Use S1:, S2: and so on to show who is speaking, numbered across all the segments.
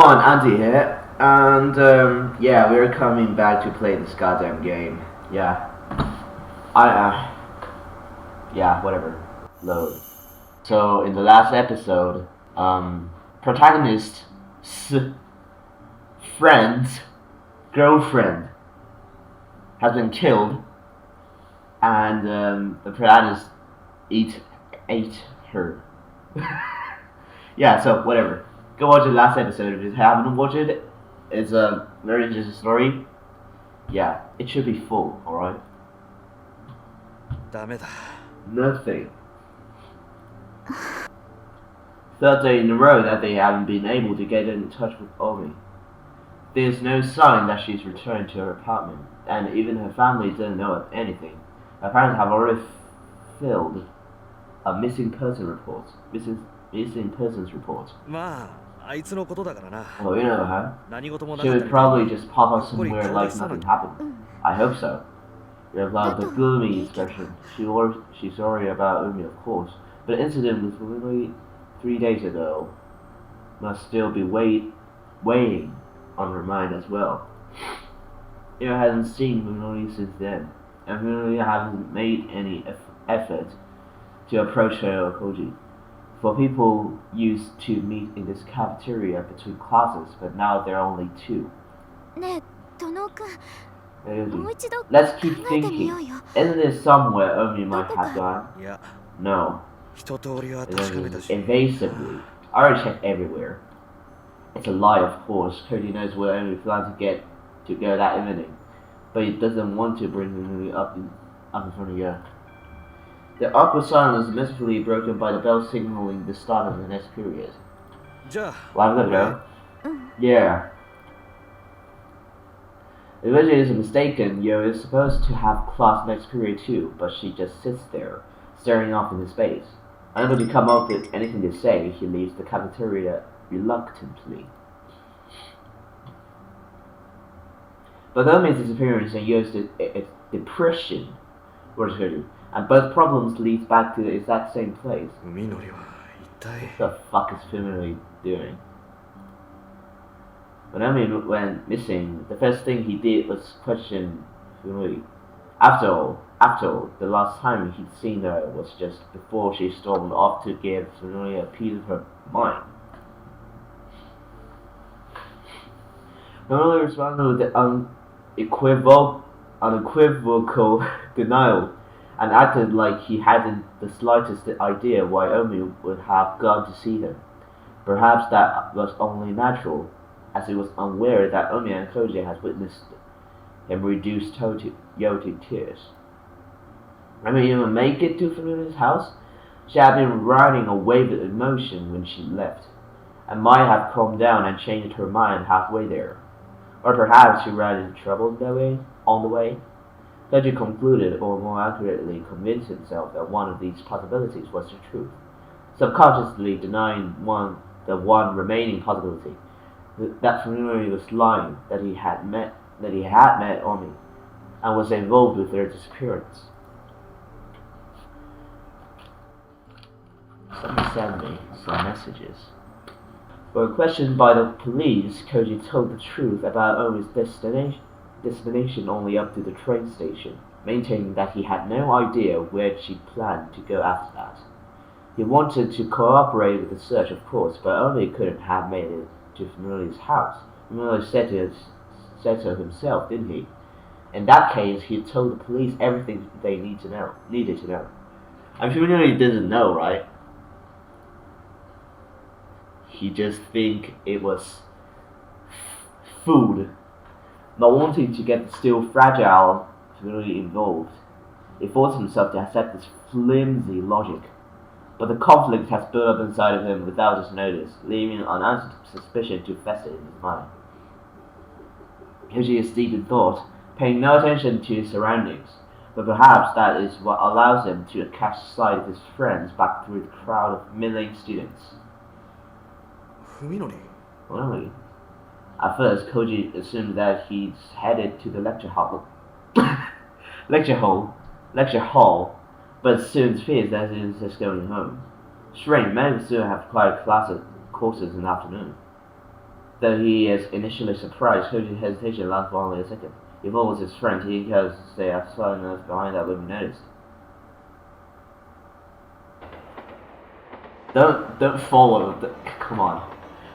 S1: on, Andy here, and yeah, we're coming back to play this goddamn game. Yeah, yeah, whatever. Load. So in the last episode, protagonist's friend's girlfriend has been killed, and the protagonist ate her. Yeah, so whatever. Go watch the last episode if you haven't watched it. It's a very interesting story. Yeah, it should be full, alright?
S2: ダメだ
S1: Nothing. Third day in a row that they haven't been able to get in touch with Omi. There's no sign that she's returned to her apartment, and even her family doesn't know of anything. Her parents have already filled a missing persons report. Missing persons report.
S2: まああいつのことだからな
S1: Oh, you know her.
S2: 何事もな
S1: She
S2: かった
S1: would
S2: みたい
S1: probably
S2: に
S1: just pop up somewhere like nothing happened. I hope so. You have loved the gloomy expression. She's sorry about Umi, of course, but the incident with literally 3 days ago must still be weighing on her mind as well. You hasn't seen Munori since then, and Munori hasn't made any effort to approach her or Koji. For people used to meet in this cafeteria between classes, but now there are only two.
S3: ねえ、殿くん、もう一度
S1: Let's keep
S3: 考えてみ
S1: thinking.
S3: ようよ。
S1: Isn't there somewhere Omi might have gone?
S2: いや
S1: No.
S2: 一通りは
S1: It
S2: 確かめた
S1: is
S2: し
S1: evasively. I already checked everywhere. It's a lie, of course. Cody knows where Omi plans to go that evening, but he doesn't want to bring Omi up in front of you. The awkward silence is mercifully broken by the bell signaling the start of the next period.
S2: じゃあ
S1: Well, I'm gonna go.
S3: うん、
S1: Yeah. If Reggie is mistaken, Yo is supposed to have class next period too, but she just sits there, staring off into space. Unable to come up with anything to say, he leaves the cafeteria reluctantly. But Omi's disappearance and Yo's depression were true, and both problems lead back to the exact same place.
S2: みのりは一体
S1: What the fuck is Finley doing? When Omi went missing, the first thing he did was question Finley. After all, the last time he'd seen her was just before she stormed off to give Finley a piece of her mind. Finley responded with unequivocal denial, and acted like he hadn't the slightest idea why Omi would have gone to see him. Perhaps that was only natural, as he was unaware that Omi and Koji had witnessed him reduce Yo to tears. I mean, even make it to Familia's house? She had been riding a wave of emotion when she left, and might have calmed down and changed her mind halfway there. Or perhaps she ran into trouble on the way. Koji concluded, or more accurately convinced himself, that one of these possibilities was the truth, subconsciously denying the one remaining possibility, that Familia was lying, that he had met Omi, and was involved with their disappearance. Someone sent me some messages. When questioned by the police, Koji told the truth about Omi's destination only up to the train station, maintaining that he had no idea where she planned to go after that. He wanted to cooperate with the search, of course, but Omi couldn't have made it to Familia's house. Familia said so himself, didn't he? In that case, he told the police everything they needed to know. And Familia didn't know, right? He just think it was food. Not wanting to get the still fragile Familia involved, he forced himself to accept this flimsy logic. But the conflict has built up inside of him without his notice, leaving unanswered suspicion to fester in his mind. Koji is deep in thought, paying no attention to his surroundings, but perhaps that is what allows him to catch sight of his friends back through the crowd of milling students.
S2: 文則
S1: Really? At first, Koji assumed that he's headed to the lecture hall, but soon fears that he's just going home. Strange, men still have quiet courses in the afternoon. Though he is initially surprised, Koji's hesitation lasts for only a second. He follows his friend. He goes to stay outside and left behind that would be noticed. Don't follow. Come on.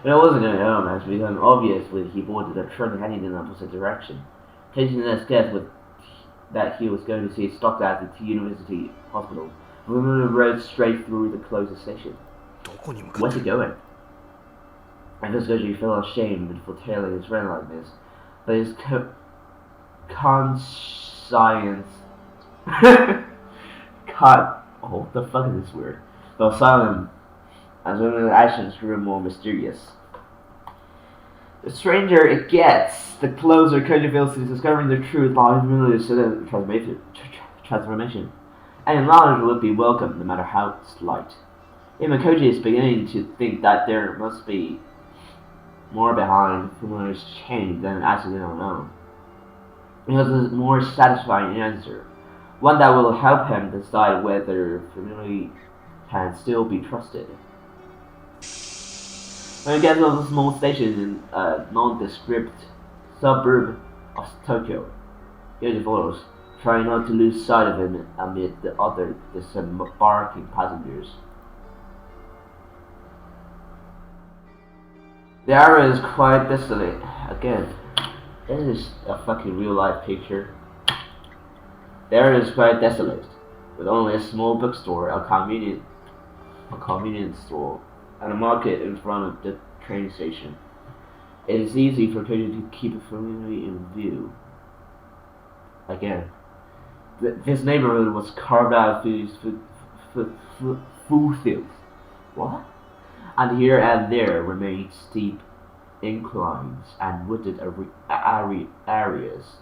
S1: When I wasn't going home, as became obvious when he boarded a train heading in the opposite direction. Taking the guess with that he was going to see stopped at the university hospital. Rumor rode straight through the closest station. Where's he going? And this Goji felt ashamed for telling his friend like this, but his conscience oh, what the fuck is this word? Fell silent as women's actions grew more mysterious. The stranger it gets, the closer Koji feels to discovering the truth behind familiar transformation. Any knowledge would be welcome, no matter how slight. Even Koji is beginning to think that there must be more behind familiar's change than an accidental known. It has a more satisfying answer, one that will help him decide whether familiar can still be trusted. When he gets to a small station in a nondescript suburb of Tokyo, he follows, trying not to lose sight of him amid the other disembarking passengers. The area is quite desolate. Again, this is a fucking real life picture. The area is quite desolate, with only a small bookstore, a convenience store, and a market in front of the train station. It is easy for Koji to keep it firmly in view. Again, this neighborhood was carved out of food fields. What? And here and there remain steep inclines and wooded areas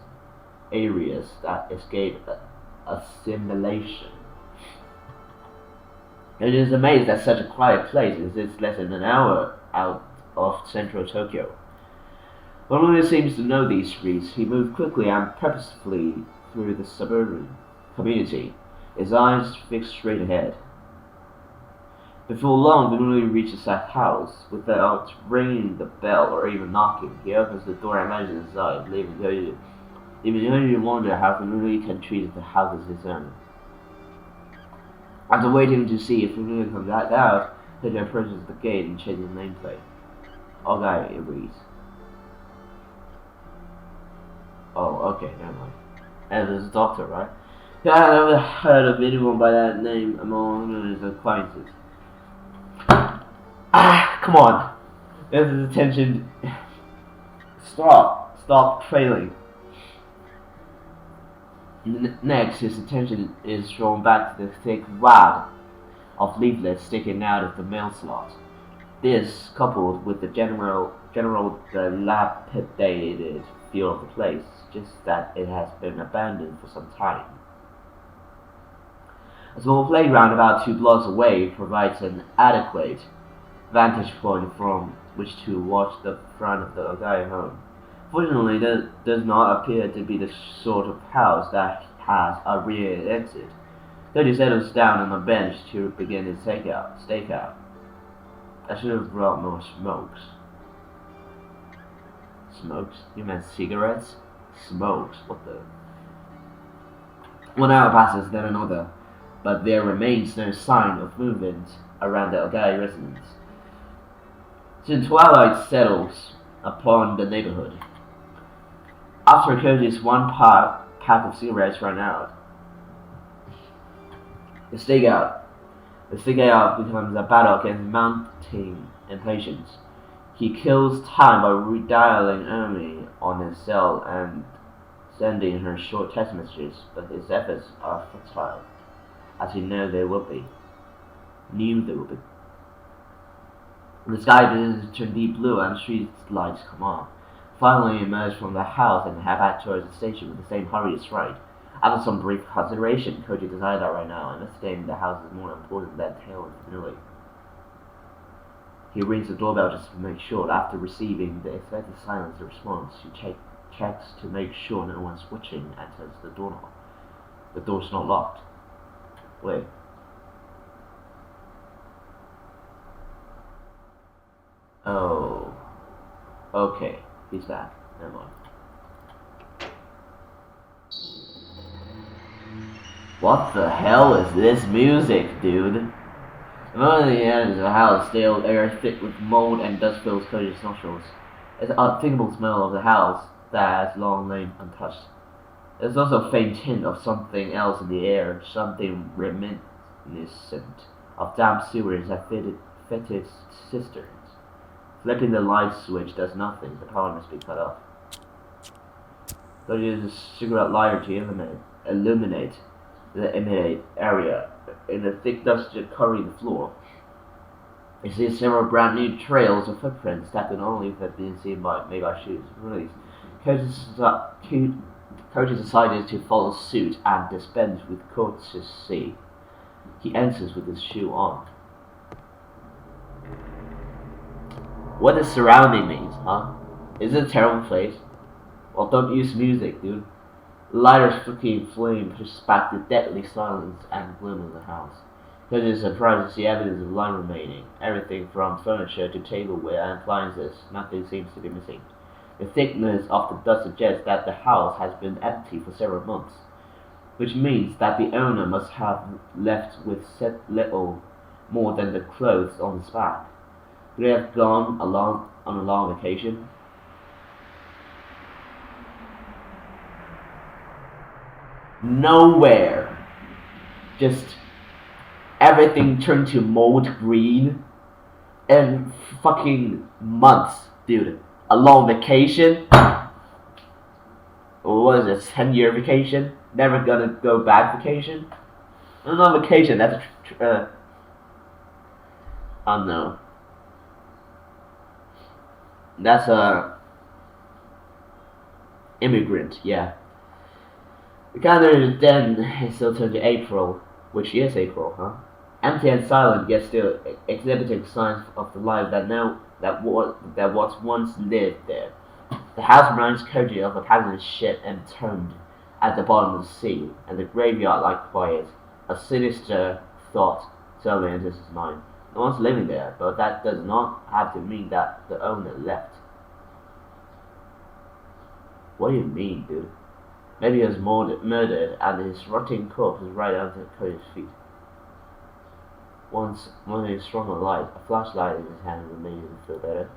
S1: that escape assimilation. It is amazed that such a quiet place exists less than an hour out of central Tokyo. One seems to know these streets. He moved quickly and purposefully through the suburban community, his eyes fixed straight ahead. Before long, Benuli reaches that house. Without ringing the bell or even knocking, he opens the door and imagines inside, leaving Koji. Even Koji wonder how Benuli can treat the house as his own. After waiting to see if Benuli comes back out, Koji approaches the gate and changes the nameplate. Okay, it reads. Oh, okay, never mind. And there's a doctor, right? Yeah, I never heard of anyone by that name among his acquaintances. Come on. There's his attention. Stop trailing. Next, his attention is drawn back to the thick wad of leaflets sticking out of the mail slot. This, coupled with the general dilapidated feel of the place, suggests that it has been abandoned for some time. A small playground about 2 blocks away provides an adequate vantage point from which to watch the front of the Ogai home. Fortunately, there does not appear to be the sort of house that has a rear exit. Koji settles down on a bench to begin his stakeout. I should have brought more smokes. Smokes? You meant cigarettes? Smokes? What the? 1 hour passes, then another, but there remains no sign of movement around the Ogai residence. Soon twilight settles upon the neighborhood. After Koji's 1 pack of cigarettes run out, the stakeout becomes a battle against mounting impatience. He kills time by redialing Amy on his cell and sending her short text messages, but his efforts are futile, as he knew they would be. The sky begins to turn deep blue and street lights come on. Finally emerge from the house and head back towards the station with the same hurry as right. After some brief consideration, Koji decided that right now investigating the house is more important than tailing Benuli. He rings the doorbell just to make sure. After receiving the expected silence response, he checks to make sure no one's watching and turns the doorknob. The door's not locked. Wait. Oh. Okay, he's back. Never mind. What the hell is this music, dude? Among the ends of the house, stale air thick with mold and dust fills Cody's nostrils. It's the unthinkable smell of the house that has long lain untouched. There's also a faint hint of something else in the air, something reminiscent of damp sewers and fetid cisterns. Flipping the light switch does nothing, the power must be cut off. Cody uses a cigarette lighter to illuminate the immediate area. In the thick dust covering the floor, you see several brand new trails of footprints that could only have been seen made by shoes. Really, Koji decided to follow suit and dispense with courtesy. He enters with his shoe on. What is surrounding me, huh? Is it a terrible place? Well, don't use music, dude. Lighter's flickering flame pushes back the deadly silence and gloom of the house. Koji is surprised to see evidence of light remaining. Everything from furniture to tableware and appliances, nothing seems to be missing. The thickness of the dust suggests that the house has been empty for several months, which means that the owner must have left with little more than the clothes on his back. Could he have gone on a long vacation? Nowhere. Just everything turned to mold green in fucking months, dude. A long vacation? What is it, 10-year vacation? Never gonna go back vacation? Not on vacation, that's oh no. That's a immigrant, yeah. The calendar then is still turned to April, which is April, huh? Empty and silent, yet still exhibiting signs of the life that once lived there. The house reminds Koji of a passenger ship entombed at the bottom of the sea, and the graveyard like quiet. A sinister thought suddenly enters his mind. No one's living there, but that does not have to mean that the owner left. What do you mean, dude? Maybe he was murdered and his rotting corpse is right under Cody's feet. Once, when he swung a light, a flashlight in his hand made him feel better.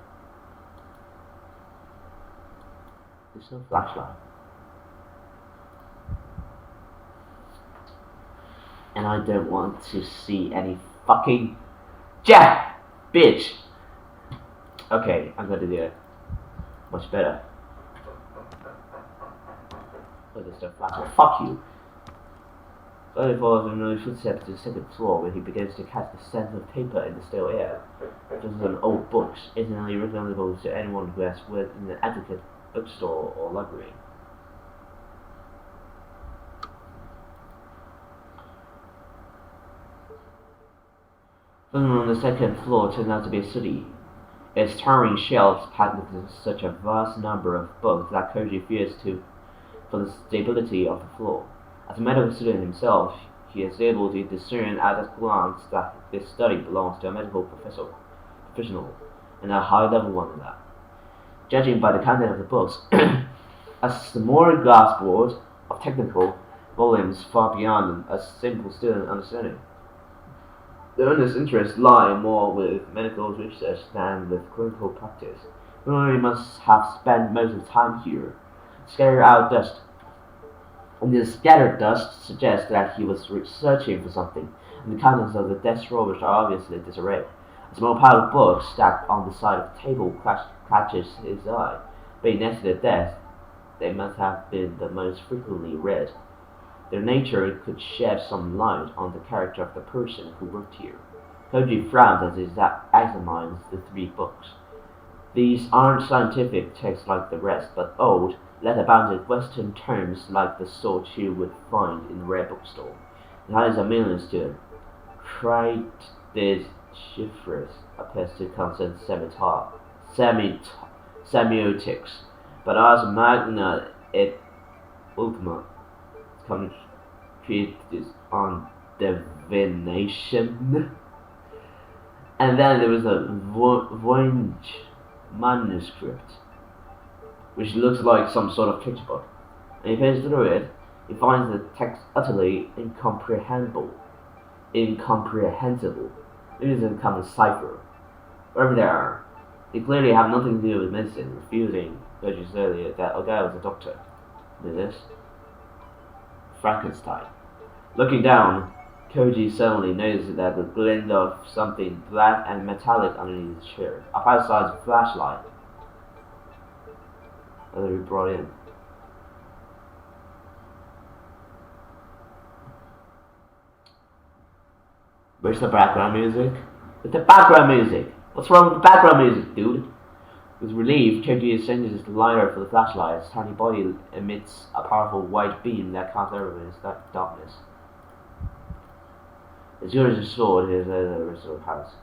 S1: There's no flashlight. And I don't want to see any fucking Jack! Bitch! Okay, I'm gonna do it. Much better. Oh, there's no flashlight. Fuck you! Slowly follows familiar footsteps to the second floor, where he begins to catch the scent of paper in the stale air. This is an old books, instantly recognizable to anyone who has worked in an adequate bookstore or library. The room on the second floor turns out to be a study. Its towering shelves packed with such a vast number of books that Koji fears for the stability of the floor. As a medical student himself, he is able to discern at a glance that this study belongs to a medical professional, and a high-level one at that. Judging by the content of the books, a smorgasbord of technical volumes far beyond a simple student understanding. The owner's interests lie more with medical research than with clinical practice. The owner must have spent most of the time here, scattering out dust. And the scattered dust suggests that he was searching for something, and the contents of the desk drawers are obviously disarray. A small pile of books stacked on the side of the table catches his eye. Being next to the desk, they must have been the most frequently read. Their nature could shed some light on the character of the person who worked here. Koji frowns as he examines the three books. These aren't scientific texts like the rest, but old, leather-bounded Western terms like the sort you would find in a rare bookstore. It has a meaning to it. Crites chiffres appears to concern semiotics, but as magna et ultima treatise on divination. And then there was a manuscript, which looks like some sort of picture book. And he flips through it, he finds the text utterly incomprehensible. It is a common cipher. Whatever they are, they clearly have nothing to do with medicine, refusing, as you said earlier, that Ogai was a doctor. Look at this. Frankenstein. Looking down, Koji suddenly notices that the glint of something black and metallic underneath his chair. A five-sized flashlight that he brought in. Where's the background music? It's the background music! What's wrong with the background music, dude? With relief, Koji extinguishes the lighter for the flashlight. His tiny body emits a powerful white beam that casts everyone in darkness. As yours is sword, his restored house.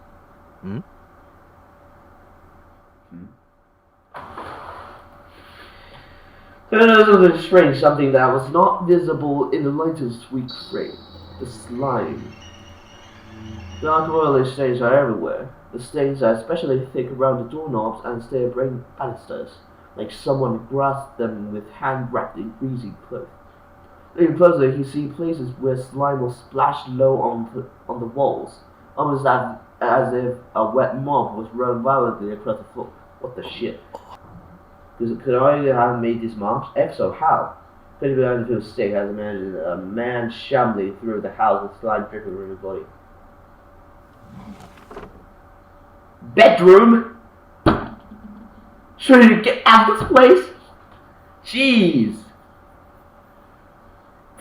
S1: There was something strange, something that was not visible in the lightest weak frame. The slime. Dark oily stains are everywhere. The stains are especially thick around the doorknobs and stair banisters, like someone grasped them with hand wrapped in greasy cloth. Looking closer, you see places where slime was splashed low on the walls, almost as if a wet mop was run violently across the floor. What the shit? Could I have made these mops? If so, how? Could it be under a stick as imagined a man shambling through the house with slime dripping from his body? Bedroom? Should you get out of this place? Jeez.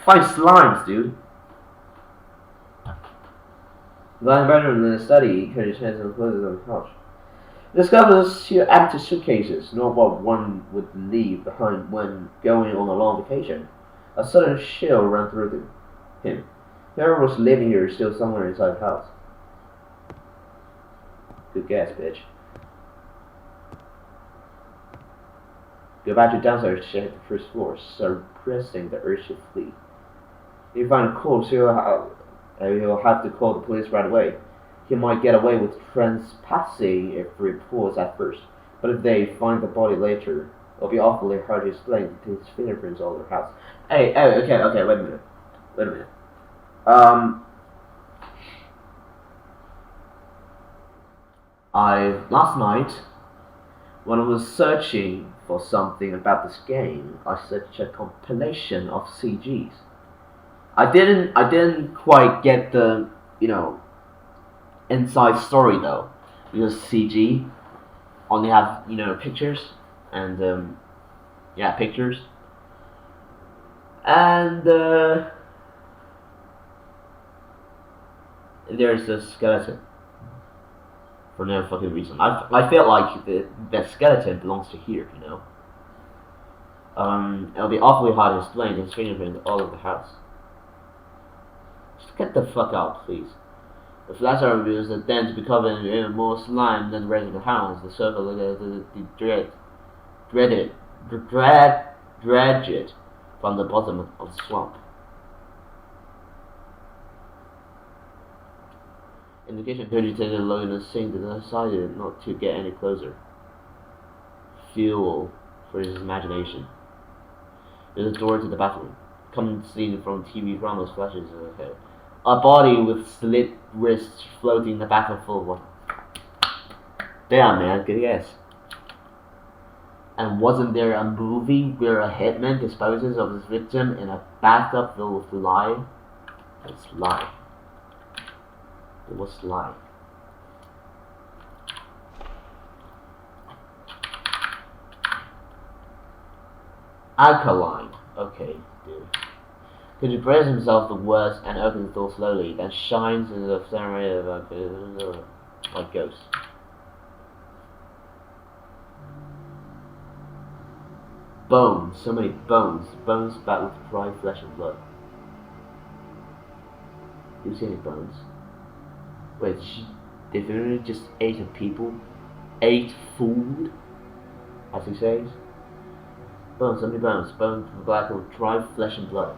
S1: Find slimes, dude. Lying bedroom in the study, he cut his hands and clothes on the couch. Discovers two empty suitcases, not what one would leave behind when going on a long vacation. A sudden chill ran through him. Whoever was living here is still somewhere inside the house. Good guess, bitch. Go back to downstairs to check the first floor, suppressing the urge to flee. If you find a corpse, he'll have to call the police right away. He might get away with trespassing if reports at first, but if they find the body later, it'll be awfully hard to explain his fingerprints all over the house. Okay, wait a minute. Last night, when I was searching for something about this game, I searched a compilation of CGs. I didn't quite get the, inside story though, because CG only have, pictures, and, pictures. And, there's a skeleton. For no fucking reason. I feel like the skeleton belongs to here, It'll be awfully hard to explain his fingerprint all over the house. Just get the fuck out, please. The flashlight reveals the den to be covered in even more slime than the rest of the house. The circle looked at the dredge it from the bottom of the swamp. Indication Koji taking a look in the sink and decided not to get any closer. Fuel for his imagination. There's a door to the bathroom. Common scene from TV dramas flashes in his head. A body with slit wrists floating in the bathroom full of water. Damn, man, good guess. And wasn't there a movie where a hitman disposes of his victim in a bathtub filled with lye? It's lye. It was lye. Alkaline. Okay, dude. Could he brace himself the words and opens the door slowly, then shines into the center of like ghost. Bones, so many bones. Bones back with dry flesh and blood. Do you see any bones? Wait, they literally just ate people? Ate food? As he says? Bones, so many bones. Bones black with dry flesh and blood.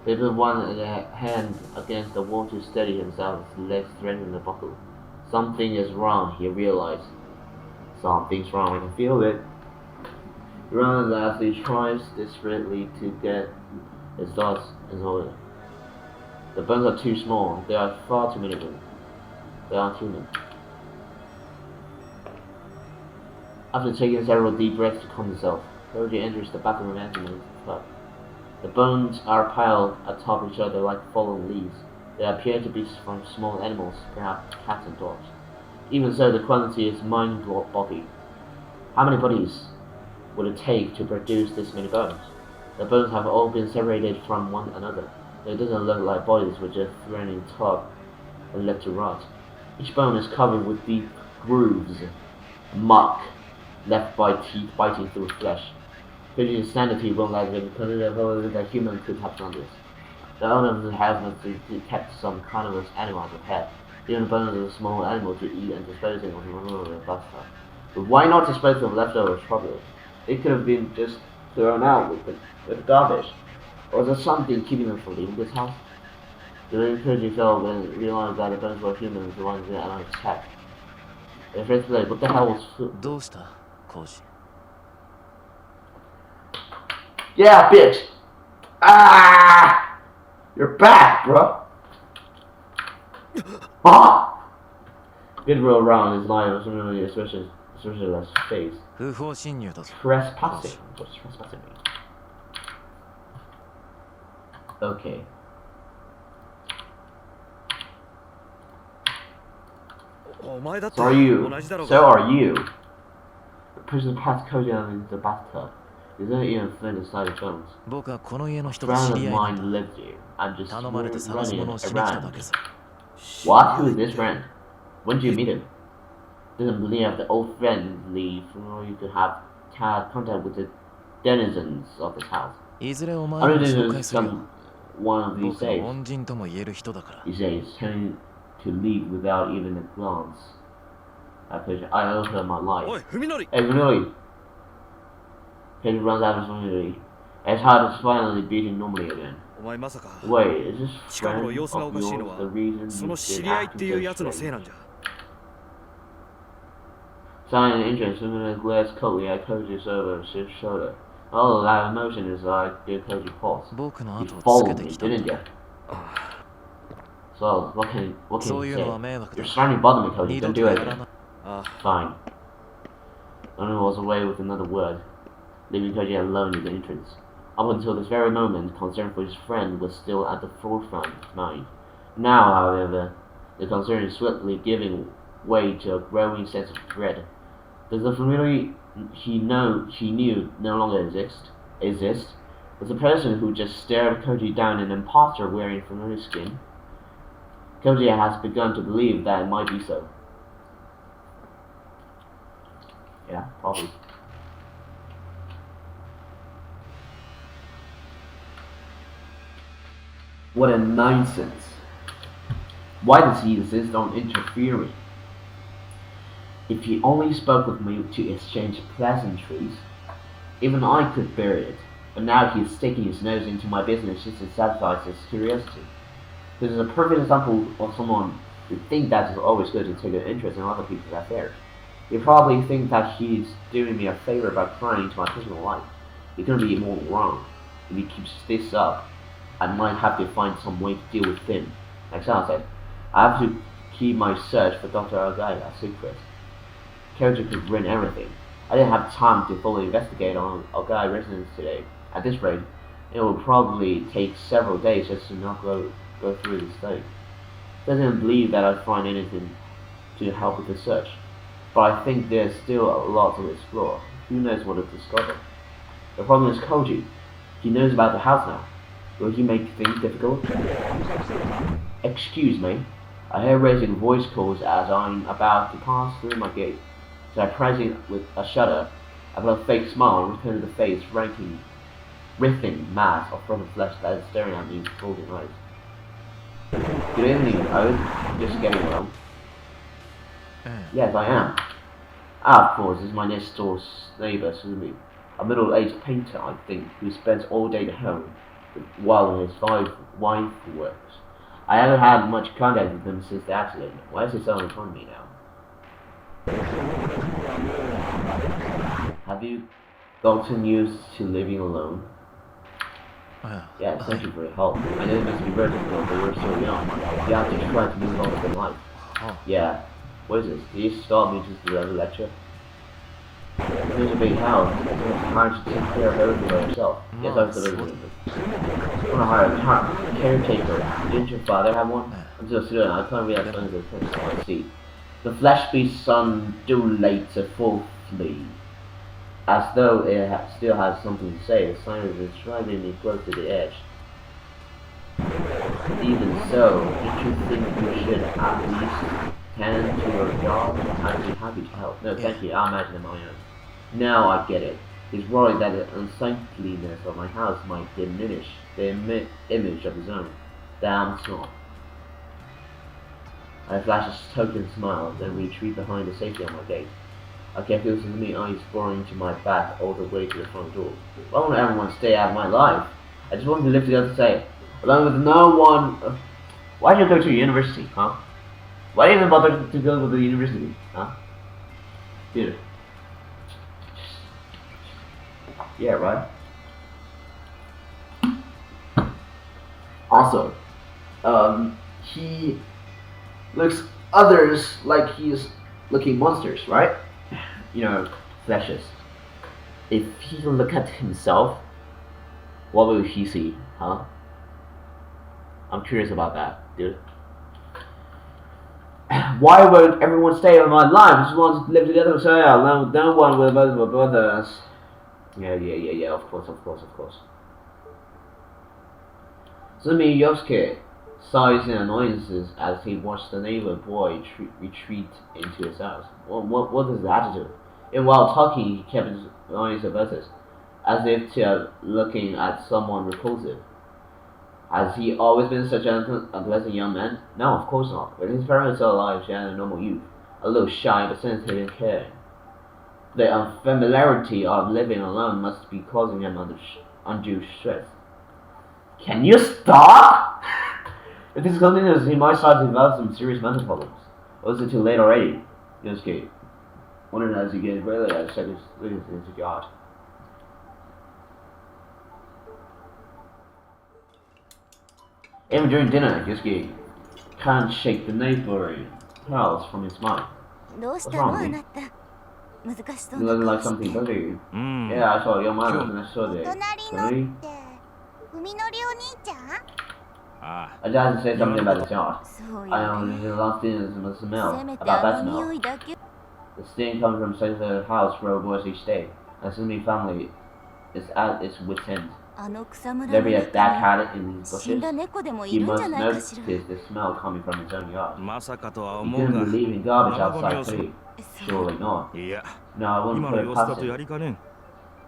S1: He put one hand against the wall to steady himself, his legs threatening the buckle. Something is wrong, he realized. Something's wrong, I can feel it. He runs as he tries desperately to get his thoughts in order. The bones are too small. There are far too many of them. They aren't human. After taking several deep breaths to calm himself, Koji enters the bathroom and enters the club. The bones are piled atop each other like fallen leaves. They appear to be from small animals, perhaps cats and dogs. Even so, the quantity is mind-boggling. How many bodies would it take to produce this many bones? The bones have all been separated from one another. It doesn't look like bodies were just thrown in top and left to rot. Each bone is covered with deep grooves, muck, left by teeth biting through flesh. Koji's sanity won't let him consider that human could have done this. The owner of the house must have kept some carnivorous animal as a pet, even the bones of a small animal to eat and disposing of in a bathtub. But why not dispose of leftovers properly? It could have been just thrown out with garbage. Or was there something keeping them from leaving this house? The Koji felt when he realized that the bones were humans, the ones in the animal's attack. In the first place, what the hell was food? Yeah, bitch! Ah! You're back, bro! Ah! Good roll around his line was really especially less face. Trespassing. What's trespassing mean? Okay. So are you. The person passed Koji out into the bathtub. There's no even flint inside the bones. A friend of mine lived here. I'm just running around. What? Who is this friend? When did you meet him? Doesn't believe that old friendly from you could have had contact with the denizens of this house. I don't think there's one of these days. He says, turning to leave without even a glance. I owe her my life. Hey, Fuminori! Kate runs out of Fuminori. His heart is finally beating normally again. Wait, is this friend of yours the reason you've been acting so strange? Signing interest, Fuminori glares coldly at Koji's over his shoulder. All that emotion is like dear Koji pulse. You followed me, didn't you? So, what can you say? You're starting to bother me, Koji. Don't do it again. Fine. Owner was away with another word, leaving Koji alone in the entrance. Up until this very moment, concern for his friend was still at the forefront of his mind. Now, however, the concern is swiftly giving way to a growing sense of dread. Does the familiar she knew no longer exist? Was the person who just stared Koji down an imposter wearing familiar skin? Koji has begun to believe that it might be so. Yeah, probably. What a nonsense. Why does he insist on interfering? If he only spoke with me to exchange pleasantries, even I could bear it. But now he is sticking his nose into my business just to satisfy his curiosity. This is a perfect example of someone who thinks that it's always good to take an interest in other people's affairs. You probably think that he's doing me a favor by prying into my personal life. He couldn't be more wrong. If he keeps this up, I might have to find some way to deal with him. Like Sal said, I have to keep my search for Dr. Agai a secret. Koji could ruin everything. I didn't have time to fully investigate on Agai residence today. At this rate, it will probably take several days just to not go through the study. Doesn't believe that I'd find anything to help with the search. But I think there's still a lot to explore. Who knows what to discover? The problem is Koji. He knows about the house now. Will he make things difficult? Excuse me. I hear raising voice calls as I'm about to pass through my gate. So I'm pressing with a shudder. I put a fake smile and return to the face, writhing mass of frozen flesh that is staring at me with golden eyes. Good evening, Ode. Just getting well. Yes, I am. Of course, is my next door neighbour, Sumi. A middle-aged painter, I think, who spends all day at home while his wife works. I haven't had much contact with him since the accident. Why is he so in front of me now? Have you gotten used to living alone? Yeah, thank you for your help. I know it must be very difficult, but you're so young. You have to try to move on with life. Yeah. What is this? Did you stop me just to have a lecture? There's a big house. It's hard to take care of everything by yourself. Yes, I was the resident. I want to hire a caretaker. Didn't your father have one? I'm still a student. I can't read as long as it is. I see. The flesh beast's son dilates a full flea. As though it still has something to say, the sign is driving me close to the edge. Even so, don't you think you should at least tend to your job? I'd be happy to help. No, thank you. I'll imagine it on my own. Now I get it. He's worried that the unsightliness of my house might diminish the image of his own. Damn small. I flash a token smile, then retreat behind the safety on my gate. I can't feel listen to me eyes boring into my back all the way to the front door. Why won't everyone stay out of my life? I just want to live together to say, along with no one. Why did you go to university, huh? Why did you even bother to go to the university, huh? Dude. Yeah, right? Also, he looks others like he's looking monsters, right? You know, flashes. If he look at himself, what will he see, huh? I'm curious about that, dude. Why would everyone stay in my life? I just want to live together and say, no one with both my brothers. Yeah, of course. Zmiyovsky sighs in annoyances as he watched the neighbor boy retreat into his house. What is that to do? And while talking, he kept his eyes averted, as if looking at someone repulsive. Has he always been such an unpleasant young man? No, of course not. When his parents are alive, she had a normal youth, a little shy but sensitive and caring. The unfamiliarity of living alone must be causing him undue stress. Can you stop? If this continues, he might start to develop some serious mental problems. Or is it too late already? Yosuke wondered as he gave really a second into God. Even during dinner, Yosuke can't shake the neighboring crowds from his mind. What's wrong with me? You look like something, don't you? Yeah, I saw your mom and I saw it. Really? I just said something about the yacht. I know the last dinner must smell. About that smell. The sting comes from such a house where boys each day. And Sumi family is at its wit's end. There be a black cat in these bushes. You must notice the smell coming from his own yard. You couldn't believe in garbage outside too. Surely not. No, I wouldn't put it past him.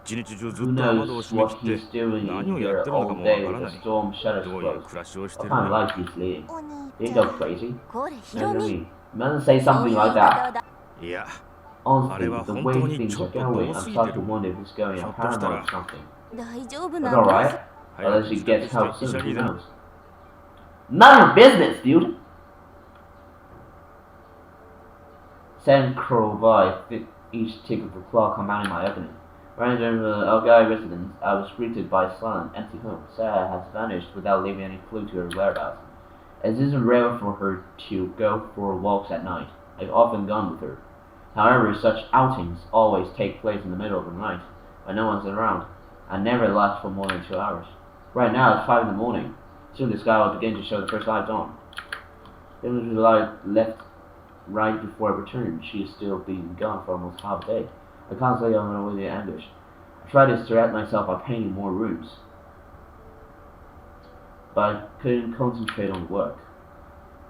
S1: Who knows what he's doing here all day with the storm shutters closed? What kind of life he's leading? Did he go crazy? No, you mustn't say something like that. Honestly, the way things are going, I'm starting to wonder if he's going a paranoid or something. It's alright. Unless he gets help soon, who knows? None of your business, dude! Sand crawled by each tick of the clock compounding my opening. Running during the Elgai residence, I was greeted by a silent, empty home. Sarah has vanished without leaving any clue to her whereabouts. It isn't rare for her to go for walks at night. I've often gone with her. However, such outings always take place in the middle of the night, when no one's around, and never last for more than 2 hours. Right now, it's 5 in the morning. Soon the sky will begin to show the first light dawn. It was light left right before I returned. She is still being gone for almost half a day. I can't say I'm in the anguish. I tried to distract myself by painting more rooms, but I couldn't concentrate on the work.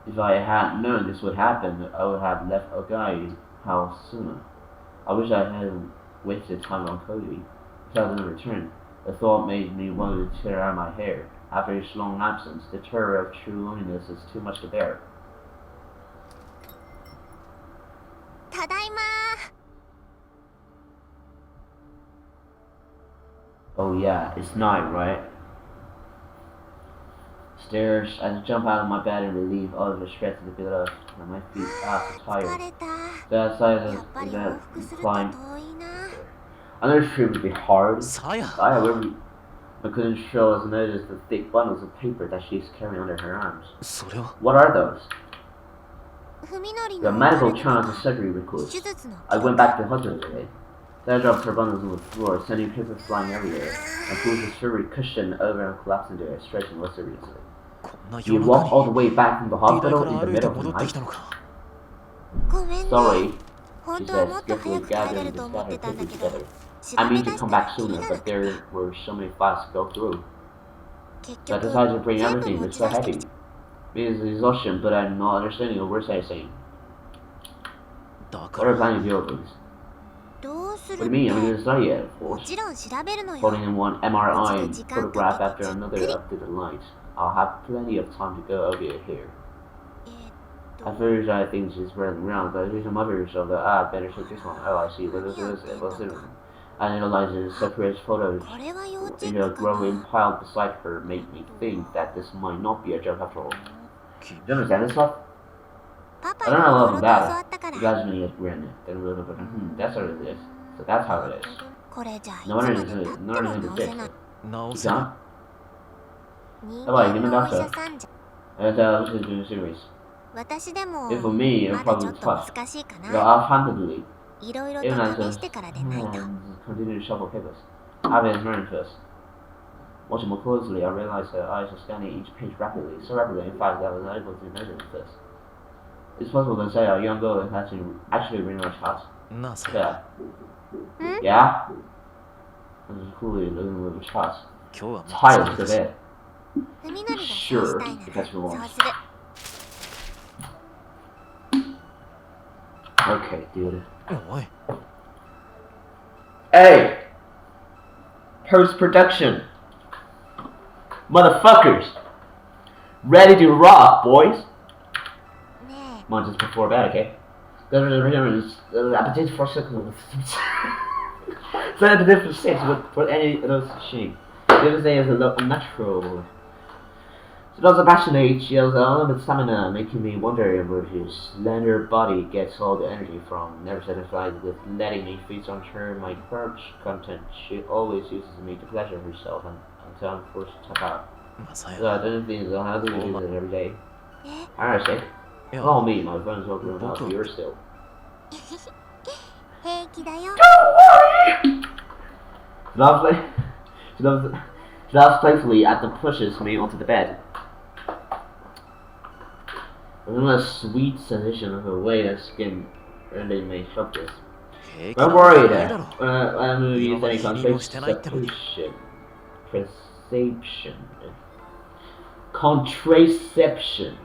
S1: If I had known this would happen, I would have left Elgai house sooner. I wish I hadn't wasted time on Cody. If I didn't return, the thought made me want to tear out my hair. After his long absence, the terror of true loneliness is too much to bear. Oh yeah, it's night, right? Stairs, I jump out of my bed and relieve all of the stress of the below, and my feet are so tired. The outside is that climb. Another trip would be hard.
S4: Saya.
S1: Saya couldn't show us notice the thick bundles of paper that she's carrying under her arms.
S4: それは
S1: What are those?
S3: 文則
S1: The
S3: の
S1: medical
S3: オカルト
S1: channel
S3: と
S1: of surgery
S3: か
S1: records.
S3: 手術の
S1: I
S3: 記
S1: went
S3: 録
S1: back to the hospital today. Then I dropped her bundles on the floor, sending paper flying everywhere, and pulled the surgery cushion over and collapsed into it, stretching less seriously.
S4: こんな
S1: You
S4: 夜
S1: walked
S4: 中
S1: all the
S4: に
S1: way back from the
S4: 美大
S1: hospital
S4: か
S1: in
S4: ら
S1: the
S4: 歩いて
S1: middle of
S4: 戻
S1: the
S4: ってき
S1: night?
S4: たのか。
S3: ごめんね
S1: Sorry,
S3: 本
S1: she
S3: 当は
S1: said,
S3: もっと
S1: skillfully
S3: 早く帰れ
S1: gathering
S3: る
S1: the
S3: と思って
S1: scattered
S3: たんだ
S1: papers
S3: けど
S1: together.
S3: 調
S1: I
S3: べ
S1: mean
S3: 出
S1: to
S3: し
S1: come
S3: たら
S1: back
S3: キリ
S1: sooner,
S3: がな
S1: but
S3: くて
S1: there were so many files to go through.
S3: 結
S1: So I
S3: 局
S1: decided to bring
S3: 全部
S1: everything
S3: 持
S1: and
S3: ち出
S1: start
S3: してき
S1: heavy.
S3: た
S1: Because of exhaustion, but I'm not understanding a word I'm saying.
S4: だ
S1: What
S4: か
S1: are
S4: ら
S1: planning to do, please?
S3: どうす
S1: What
S3: る
S1: do you mean? I'm
S3: っ
S1: going to study it, of
S3: ても
S1: course.
S3: ちろん調べるのよ
S1: Holding in one MRI
S3: Which is the
S1: photograph
S3: Jikan
S1: after another
S3: Kiri.
S1: up to the light. I'll have plenty of time to go over it here.
S3: え
S1: At first, I think she's running around, but there's some others, so I better take this one. Oh, I see. What's it? I analyzed the separate photos
S3: これは幼稚
S1: in
S3: 園
S1: a
S3: か
S1: growing
S3: な
S1: pile beside her, make me think that this might not be a joke after all.
S4: 君
S1: Do you understand this stuff?
S3: パパ
S1: I
S3: に
S1: don't
S3: い
S1: know
S3: ろ
S1: a
S3: い
S1: lot
S3: ろと教
S1: about
S3: わ
S1: it.
S3: ったから
S1: You guys many a grin, then a little bit, that's what it is. So that's how it is.
S3: これじゃいつ
S1: No
S3: ま
S1: wonder
S3: で
S1: it's
S3: 経っても
S1: no wonder
S3: 直
S1: it's
S3: せない
S4: 直
S1: You
S4: せない
S1: done?
S3: 人
S1: How about
S3: 間
S1: you?
S3: のお医
S1: Give me
S3: 者
S1: that
S3: さんじゃ
S1: I was doing a series.
S3: 私でも
S1: If for me, it
S3: まだ
S1: would
S3: ちょ
S1: probably
S3: っ
S1: be
S3: と
S1: tough.
S3: 難しいか
S1: But
S3: な
S1: offhandedly,
S3: いろいろ
S1: even as
S3: と
S1: I
S3: 試してからでないと
S1: continue to shuffle papers, I was learning first. Watching more closely, I realized her eyes were scanning each page rapidly, so rapidly, in fact, that I was unable to measure them first. It's possible to say a young girl is actually reading my charts.
S4: なあさや
S1: Yeah. Yeah? I was coolly looking at the charts.
S4: 今日はもう
S1: Tired
S4: 疲れ
S1: of
S4: たし
S1: it.
S3: 文則がそう
S1: Sure,
S3: したい
S1: if
S3: な
S1: that's
S3: ら
S1: what you
S3: そう
S1: want.
S3: する
S1: Okay, dude.
S4: おい
S1: Hey! Post-production. Motherfuckers! Ready to rock, boys!
S3: ね
S1: Come on, just before bed, okay? Appetite for seconds. So appetite for sex for any of those shame. The other day is a little unnatural. She doesn't passionate, she has unlimited stamina, making me wonder where her slender body gets all the energy from. Never satisfied with letting me feast on her my perch content, she always uses me to pleasure herself until I'm forced to tap out.
S4: まあさ
S1: So
S4: や
S1: I don't think so how do we do it every day?
S3: え
S1: I don't know,
S4: いや
S1: Call me, my friends are grown up, you're still.
S3: 平気だよ
S1: She laughs playfully at the pushes me onto the bed. With a sweet sensation of her weight and skin rendering me helpless.
S4: 平気
S1: Don't
S4: な
S1: worry
S4: わけないだ
S1: then.
S4: ろ
S1: I'm gonna use any
S4: Contraception.
S1: Contraception.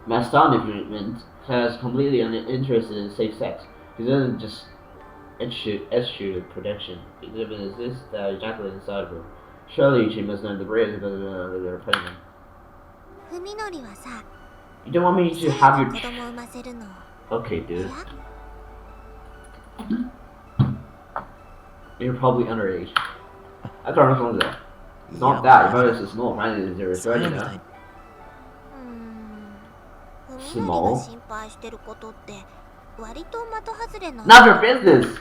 S1: My establishment has completely uninterested in safe sex. He doesn't just eschew protection. It even exists that ejaculate inside of her. Surely she must know the bridge of the pregnant.
S3: 文則はさ
S1: You don't want me
S3: 性
S1: to have
S3: の
S1: your
S3: 子供を産ませるの
S1: Okay,
S3: い
S1: dude.
S3: や
S1: You're probably underage. I thought it was that. It's not that. Your brother is small, right? Is there a
S4: さや
S1: threat
S4: み
S1: in
S4: たい
S1: that?
S3: 文則が心配してることって割と的外れな
S1: Not your business!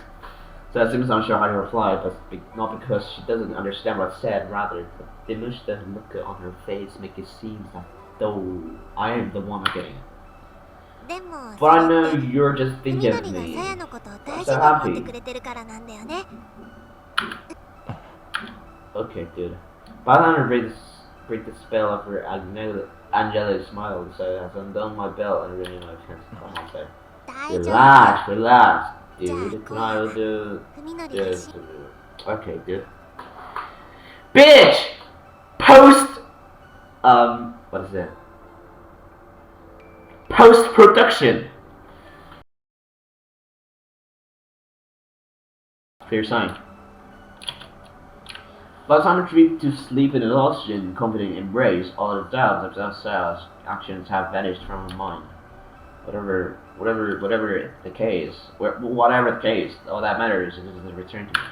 S1: So it seems unsure how to reply, but not because she doesn't understand what's said, rather the diminished look on her face make it seem that though I am the one getting it.
S3: でも
S1: But I
S3: それ
S1: know
S3: って
S1: you're just
S3: 文
S1: thinking
S3: 則
S1: of
S3: が
S1: me.
S3: さやのことを大
S1: I'm
S3: 事
S1: so
S3: に思って
S1: happy.
S3: くれてるからなんだよね
S1: Okay, dude. By the time I break the spell of her angelic smile, so I have undone my belt and really my pants. Come on, say.
S3: 大丈夫
S1: Relax, relax, dude.
S3: Yeah,
S1: Can I do
S3: 文則が
S1: this? Okay, dude. Bitch! Post what is it? Post production. Clear sign. By the time I drift to sleep in exhaustion, confident embrace, all the doubts of themselves actions have vanished from my mind. Whatever the case, all that matters is the return to me.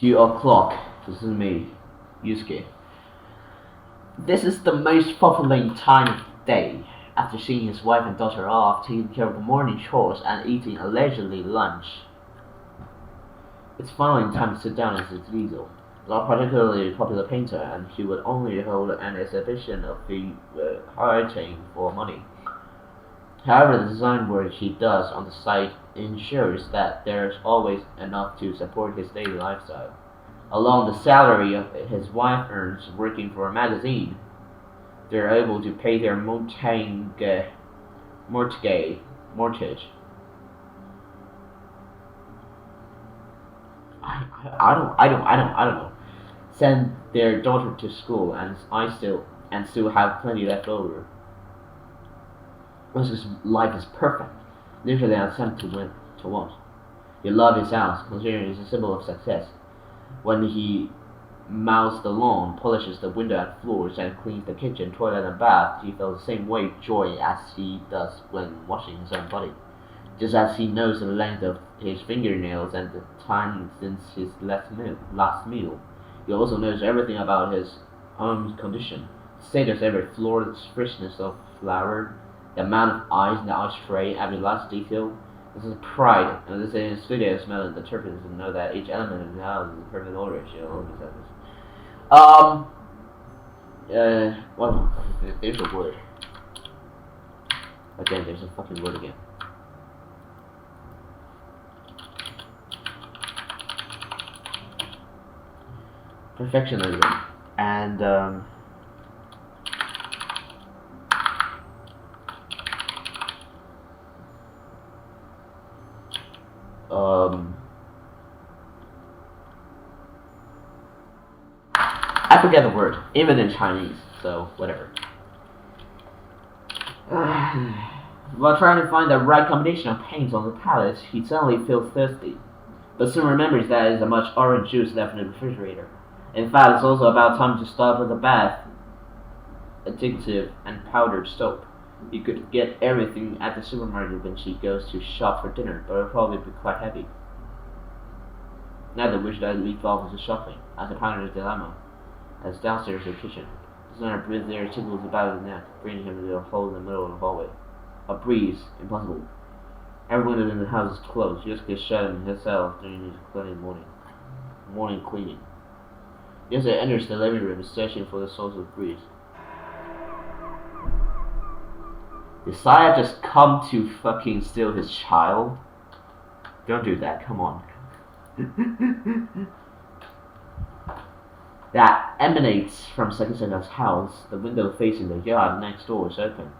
S1: $2 o'clock. This is me, Yusuke. This is the most fulfilling time of day. After seeing his wife and daughter off, taking care of the morning chores, and eating a leisurely lunch, it's finally time to sit down at his easel. Not particularly popular painter, and he would only hold an exhibition of the writing for money. However, the design work he does on the site ensures that there's always enough to support his daily lifestyle. Along the salary his wife earns working for a magazine, they're able to pay their mortgage. I don't know. Send their daughter to school, and still have plenty left over. His life is perfect. Literally an attempt to want. He loved his house, considering it's a symbol of success. When he mows the lawn, polishes the window and floors, and cleans the kitchen, toilet, and bath, he feels the same way joy as he does when washing his own body. Just as he knows the length of his fingernails and the time since his last meal, he also knows everything about his home's condition, the state of every floor, the freshness of flower, the amount of ice in the ice tray, every last detail. This is pride, and this is studio smelling the turpins to know that each element of the house is a perfect order. She always says this. Well, there's a word. Again, there's a fucking word again. Perfectionism. And, I forget the word, even in Chinese, so whatever. While trying to find the right combination of paints on the palette, he suddenly feels thirsty, but soon remembers that there is much orange juice left in the refrigerator. In fact, it's also about time to start with a bath, additive, and powdered soap. You could get everything at the supermarket when she goes to shop for dinner, but it'll probably be quite heavy. Neither wish that leave off with the shopping, as a Pounder's dilemma, as downstairs in the kitchen. The center breeze there tickles about his neck, bringing him to a hole in the middle of the hallway. A breeze, impossible. Every window in the house is closed. He just gets shut in himself during his morning cleaning. Yosuke enters the living room, searching for the source of breeze. Did Saya just come to fucking steal his child? Don't do that, come on. That emanates from Sakisaga's house. The window facing the yard next door is open.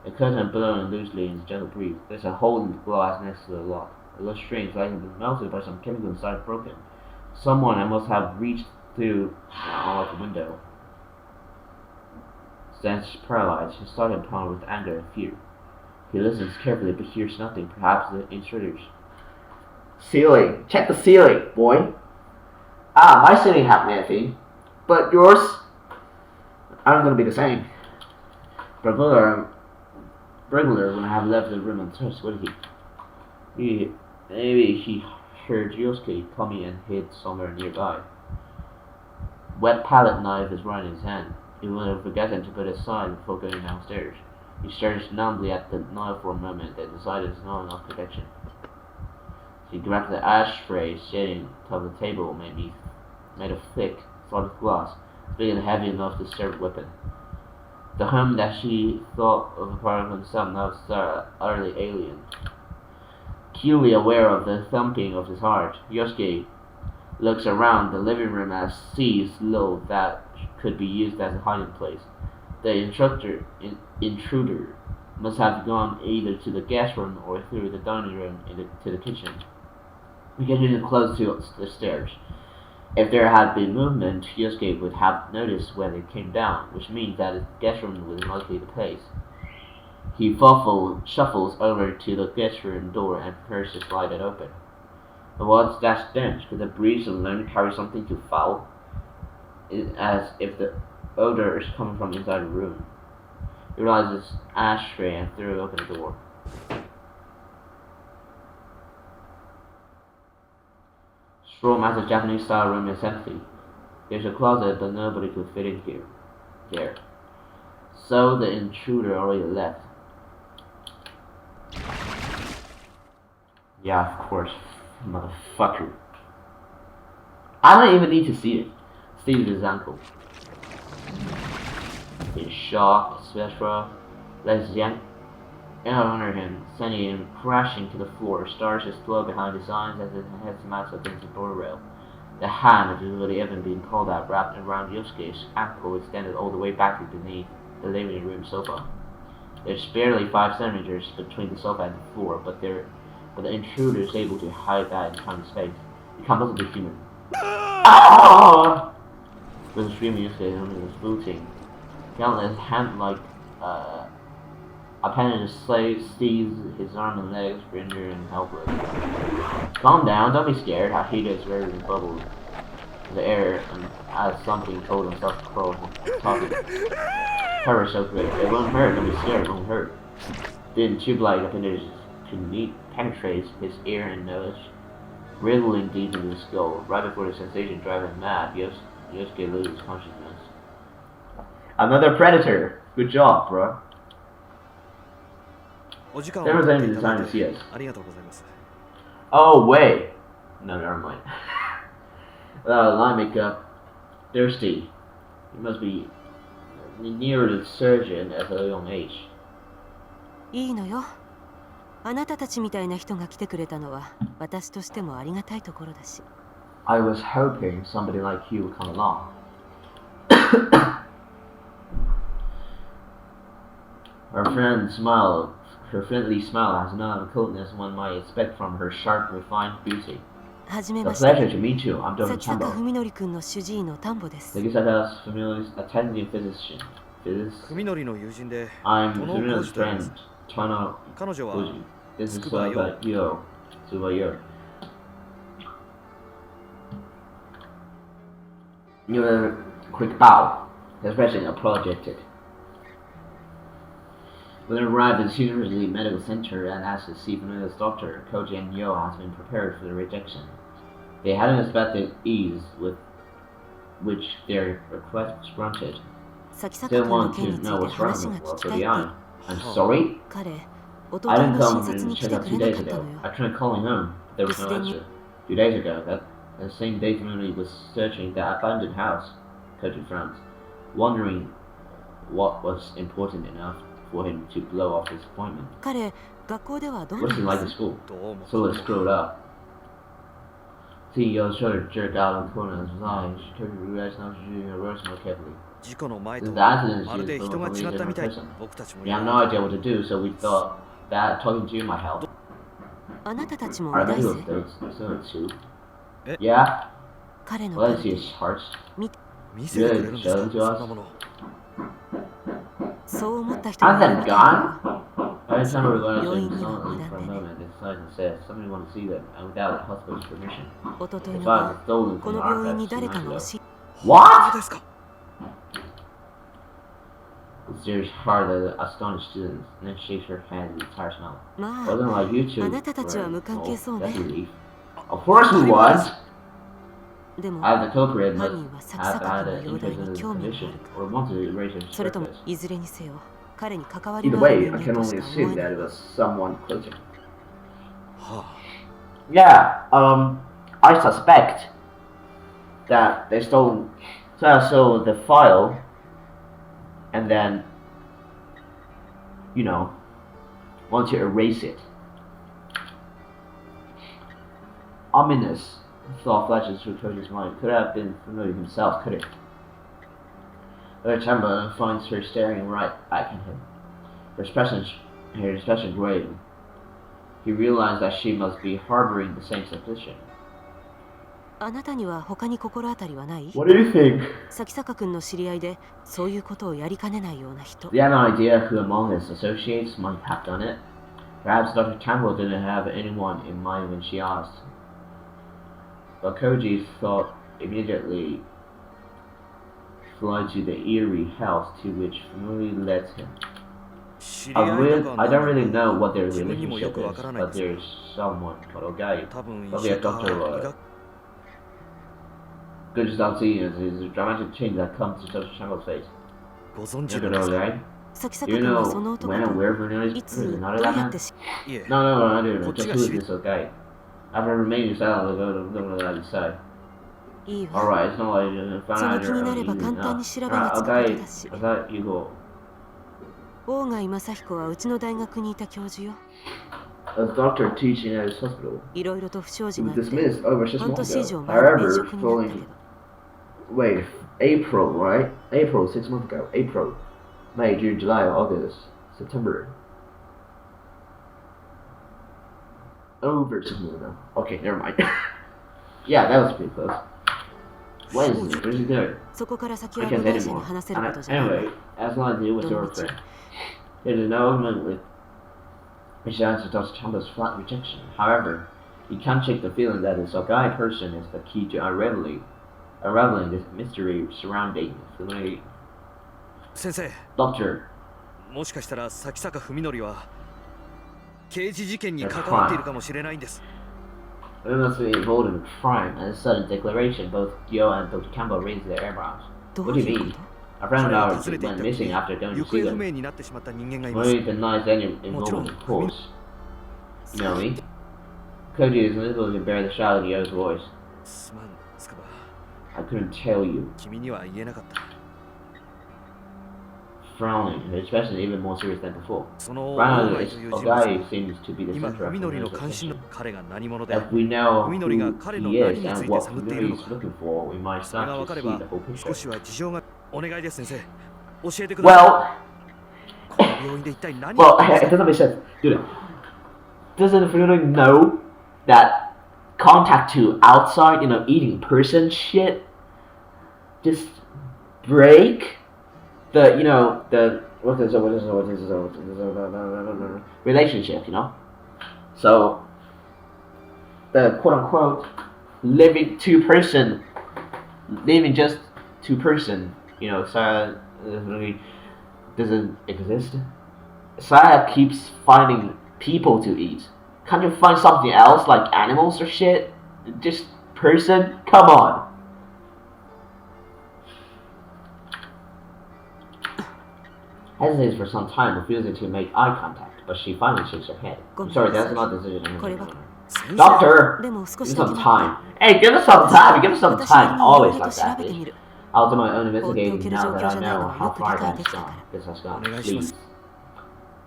S1: The curtain blowing loosely in the gentle breeze. There's a hole in the glass next to the lock. It looks strange, like it's been melted by some chemical inside broken. Someone must have reached through and unlocked the window. Stands paralyzed, his starting pound with anger and fear. He listens carefully but hears nothing, perhaps the intruders. Ceiling! Check the ceiling, boy! Ah, my ceiling have anything. But yours aren't gonna be the same. Burglar would have left the room untouched, would he? Maybe he heard Yosuke coming and hid somewhere nearby. Wet palette knife is right in his hand. He would have forgotten to put it aside before going downstairs. He stares numbly at the knife for a moment, then decided it's not enough protection. He grabbed the ashtray sitting on top of the table, made of thick, solid glass, big and heavy enough to serve a weapon. The home that she thought of a part of himself now was utterly alien. Keenly aware of the thumping of his heart, Yosuke looks around the living room and sees little that could be used as a hiding place. The intruder must have gone either to the guest room or through the dining room to the kitchen. He continued close to the stairs. If there had been movement, Yosuke would have noticed when it came down, which means that the guest room was likely the place. He shuffles over to the guest room door and prepares to slide it open. But what's that stench? Could the breeze alone carry something to foul? As if the odor is coming from inside the room. He realizes his ashtray and threw open the door. Room as a Japanese-style room is empty. There's a closet, but nobody could fit in here. There. So the intruder already left. Yeah, of course. Motherfucker. I don't even need to see it. Steve is his uncle. In shock, etc. Let's yank under him, sending him crashing to the floor. Stars just flow behind his eyes as his head smacks against the door rail. The hand of really even being called out wrapped around Yosuke's ankle extended all the way back beneath the living room sofa. There's barely 5 centimeters between the sofa and the floor, but the intruder is able to hide that in tiny space. He can't be human. Ah! With a screaming Yosuke was booting. Countless hand-like appendage seized his arm and legs, rendered and helpless. Calm down, don't be scared. Hahida's very bubbled in the air and as something told himself to crawl, talking. Terror so great. It won't hurt, don't be scared, it won't hurt. Then tube-like appendages penetrates his ear and nose, riddling deep into the skull. Right before the sensation drives him mad, Yosuke loses consciousness. Another predator! Good job, bro. There was any time to see us. Oh, wait. No, never mind. Line makeup. Thirsty. He must be near the surgeon at a young age.
S5: いいのよ。あなたたちみたいな人が来てくれたのは私としてもありがたいところだし。
S1: I was hoping somebody like you would come along. Her friendly smile has none of the coldness one might expect from her sharp, refined beauty.
S5: はじめ
S1: The
S5: まして。
S1: pleasure to meet you. I'm Dr.
S5: 崎坂
S1: Tambo.
S5: 文則君の主治医の田んぼです。
S1: Nagisata's familiar attending physician.
S2: Fuminori の友人で
S1: I'm
S2: この
S1: Fumina's
S2: 工事と言いま
S1: friend,
S2: す。
S1: Tono
S2: 彼女は
S1: Fuji. This is
S2: Tsukuba
S1: Yo. Tsukuba. Your quick bow, expression apologetic. When I arrived at the University Medical Center and asked to see Fumina's doctor, Koji and Yo has been prepared for the rejection. They hadn't expected ease with which their request was granted.
S5: 崎坂
S1: Still
S5: 君の
S1: want
S5: 件
S1: to
S5: につい
S1: know
S5: て
S1: what's wrong
S5: 話
S1: with
S5: が
S1: me.
S5: 聞
S1: Well,
S5: き
S1: to
S5: たい
S1: be
S5: って。
S1: honest, I'm sorry.
S5: 彼、一
S1: I
S5: 昨日
S1: didn't
S5: の診
S1: come
S5: 察
S1: and
S5: に来
S1: check
S5: て
S1: out
S5: く
S1: 2 days
S5: れなかったの
S1: ago.
S5: よ。
S1: I tried calling home, but there was no answer. 2 days ago, that the same day Fuminori was searching the abandoned house, Koji frowned, wondering what was important enough for him to blow off his appointment.
S5: 彼、学校ではどうな
S1: What's he
S5: ん
S1: like
S5: で
S1: at
S5: す？
S1: school?
S2: どうも
S1: Sola screwed up. CEO's shoulder jerked out of the corner of his eye. Koji realized not to do her words more carefully.
S2: 事故の前と
S1: Since the accident,
S2: まるで
S1: she
S2: 人が
S1: was
S2: 違
S1: in
S2: った
S1: her
S2: みたい。
S1: prison.
S2: 僕たちも
S1: We have no idea what to do, so we thought that talking to you might help.
S5: あなたたちも
S1: Are
S5: 美大
S1: they
S5: 生？
S1: those too?
S2: Eh?
S1: Yeah?
S5: 彼の
S1: Well,
S5: カ
S1: let's
S5: ル
S1: see
S5: テ
S1: his heart.
S2: 見せてくれるんですか
S1: Really?
S2: そんなもの。
S5: そう思った人が
S1: How's
S5: いる
S1: that
S5: みたい
S1: gone?
S5: よ。
S1: Every time we realized
S5: You're
S1: it
S5: in
S1: was
S5: here,
S1: silently
S5: Madame.
S1: for a moment, they decided and said, somebody want to see them, and without the hospital's permission.
S5: 一昨日
S1: The
S5: の
S1: file
S5: 晩
S1: was stolen
S5: こ
S1: from
S5: の
S1: the
S5: 病院に
S1: archives 2
S5: 誰か
S1: months
S5: が
S1: ago.
S5: 押し
S2: そう
S1: What?
S2: ですか。
S1: Stares hard at the astonished students, and then shakes her head with a tired smile.
S5: まあ
S1: Wasn't like you two.
S5: あなたたちは
S1: were-
S5: 無関係そうね。
S1: that's a relief. Of course we was!
S5: でも
S1: As the culprit
S5: 犯
S1: must
S5: 人は崎
S1: have
S5: 坂
S1: had
S5: 君
S1: an
S5: の容体
S1: interest in
S5: に
S1: the
S5: 興味があ
S1: condition,
S5: るか
S1: or wanted to erase his
S5: それとも
S1: purpose.
S5: いずれにせよ彼に関わり
S1: Either
S5: のある
S1: way,
S5: 人
S1: I can
S5: 間と
S1: only
S5: しか思
S1: assume
S5: えな
S1: that
S5: い
S1: it was someone closer.
S2: は
S1: Yeah, I suspect that they stole the file, and then, you know, want to erase it. Ominous thought flashes through Koji's mind. Could have been familiar himself, could it? But Chamber finds her staring right back at him. Her expression grave. He realized that she must be harboring the same suspicion.
S5: あなたには他に心当たりはない？
S1: What do you think?
S5: 崎坂君の知り合いでそういうことをやりかねないような人。
S1: Do you have an idea who among his associates might have done it? Perhaps Dr. Campbell didn't have anyone in mind when she asked. But Koji's thought immediately flew to the eerie house to which familiarly led him.
S2: 知り合いとか
S1: I don't really know what their
S2: 自分にもよ
S1: relationship
S2: くわ
S1: is,
S2: からない
S1: but
S2: ですけど
S1: there's someone, what a guy.
S2: 多分医
S1: Probably a
S2: 者か
S1: doctor
S2: 医
S1: or
S2: 学
S1: Good as not seeing is a dramatic change that comes to Dr. Campbell's face.
S2: ご存知
S1: You
S2: な
S1: don't
S2: んで
S1: know,
S2: すか？
S1: right?
S5: 崎
S1: Do
S5: 坂
S1: you
S5: 君は
S1: know
S5: その男
S1: when and
S5: と
S1: where Vernon
S5: い
S1: is?
S5: つ
S1: Not
S5: ど
S1: that
S5: うや
S1: man?
S5: って知
S2: いえ、
S1: No, no, no, no,
S2: こっち
S1: just
S2: が
S1: who
S2: 知
S1: is
S2: り
S1: this guy? After remaining silent, don't know what to say.
S5: いいわ
S1: Alright, it's not like you found
S5: その
S1: out
S5: 気
S1: your
S5: に
S1: own
S5: なれば
S1: evening.
S5: 簡単に調べが
S1: Alright,
S5: つくこと
S1: okay,
S5: だし
S1: I thought you go.
S5: 大貝正彦はうちの大学にいた教授よ
S1: A doctor teaching at his hospital.
S5: いろいろと不祥
S1: He
S5: 事があ
S1: was
S5: って
S1: dismissed over 6
S5: 半
S1: months
S5: 年以
S1: ago.
S5: 上前に免
S1: However,
S5: 職になったけ
S1: following
S5: ど
S1: wait, April, right? April, 6 months ago. April, May, June, July, August, September. Over 6 months ago. Okay, never mind. Yeah, that was pretty close. What is it? What is he doing?
S5: そこから先
S1: I
S5: は
S1: can't
S5: 部
S1: say
S5: 外者に
S1: anymore.
S5: 話せることじゃない
S1: Anyway, as long as it was your friend. There's an element with which answers Dr. Chamber's flat rejection. However, he can't shake the feeling that the Sogai person is the key to unraveling this mystery surrounding the
S2: 先生、
S1: Doctor.
S2: もしかしたら崎坂文則は刑事事件に関わっているかもしれないんです。
S1: It must be involved in a crime and a sudden declaration. Both Gyo and Dr. Campbell raised their eyebrows.
S5: ど
S1: What
S5: う
S1: do you
S5: いうこ
S1: mean?
S5: と
S1: A friend
S2: 彼
S1: of
S2: を
S1: ours
S2: 訪ねていっ
S1: went
S2: た
S1: missing
S2: 時、
S1: after going to
S2: 行
S1: see
S2: 方不
S1: them.
S2: 明になってしまった人間がいま
S1: When
S2: す。
S1: he denies any involvement, of course. You know me? Koji is unable to bear the shout of Yo's voice.
S2: すまん、つくば。
S1: I couldn't tell you.
S2: 君には言えなかった。
S1: Frowning, his expression even more serious than before.
S2: その
S1: Ronald
S2: 大貝
S1: is
S2: という
S1: a
S2: 人物
S1: guy
S2: が
S1: who seems to be the
S2: 今
S1: center of
S2: 文則の
S1: the
S2: 関心の
S1: attention.
S2: 彼が何者で
S1: If we know
S2: 文
S1: who
S2: 則が彼の
S1: he
S2: 何
S1: is
S2: につ
S1: and
S2: いて
S1: what
S2: 探っている
S1: Henry
S2: の
S1: is
S2: か、
S1: looking for, we might
S2: それが
S1: start
S2: 分
S1: to
S2: かれ
S1: see
S2: ば
S1: the whole
S2: 少
S1: picture.
S2: しは事情がお願いです先生。教えてください。
S1: Well,
S2: この病院で一体何
S1: well,
S2: をやってる
S1: it
S2: んですか？
S1: doesn't make sense. Dude, doesn't Henry know that contact to outside, eating person shit just break the, what is relationship, So, the quote-unquote living just two-person, Saya really doesn't exist. Saya keeps finding people to eat. Can't you find something else, like animals or shit? Just person? Come on. Hesitates for some time, refusing to make eye contact, but she finally shakes her head. I'm sorry, that's not a decision.
S5: これは
S1: Doctor!
S5: でも少
S1: Give
S5: し
S1: us
S5: だ
S1: some
S5: け
S1: time. Hey, give us some time! Give us some
S5: 私なり
S1: time!
S5: にいろい
S1: Always
S5: ろと
S1: like
S5: 調
S1: that,
S5: べてみ
S1: bitch.
S5: る
S1: I'll do my own
S5: 放ってお
S1: investigating
S5: ける
S1: now
S5: 状
S1: that
S5: 況じ
S1: I
S5: ゃないの
S1: know
S5: は
S1: how
S5: よく
S1: far
S5: 理解
S1: that's
S5: できたか
S1: gone.
S5: ら
S1: This has gone.
S2: お願いしま
S1: Please.
S2: す。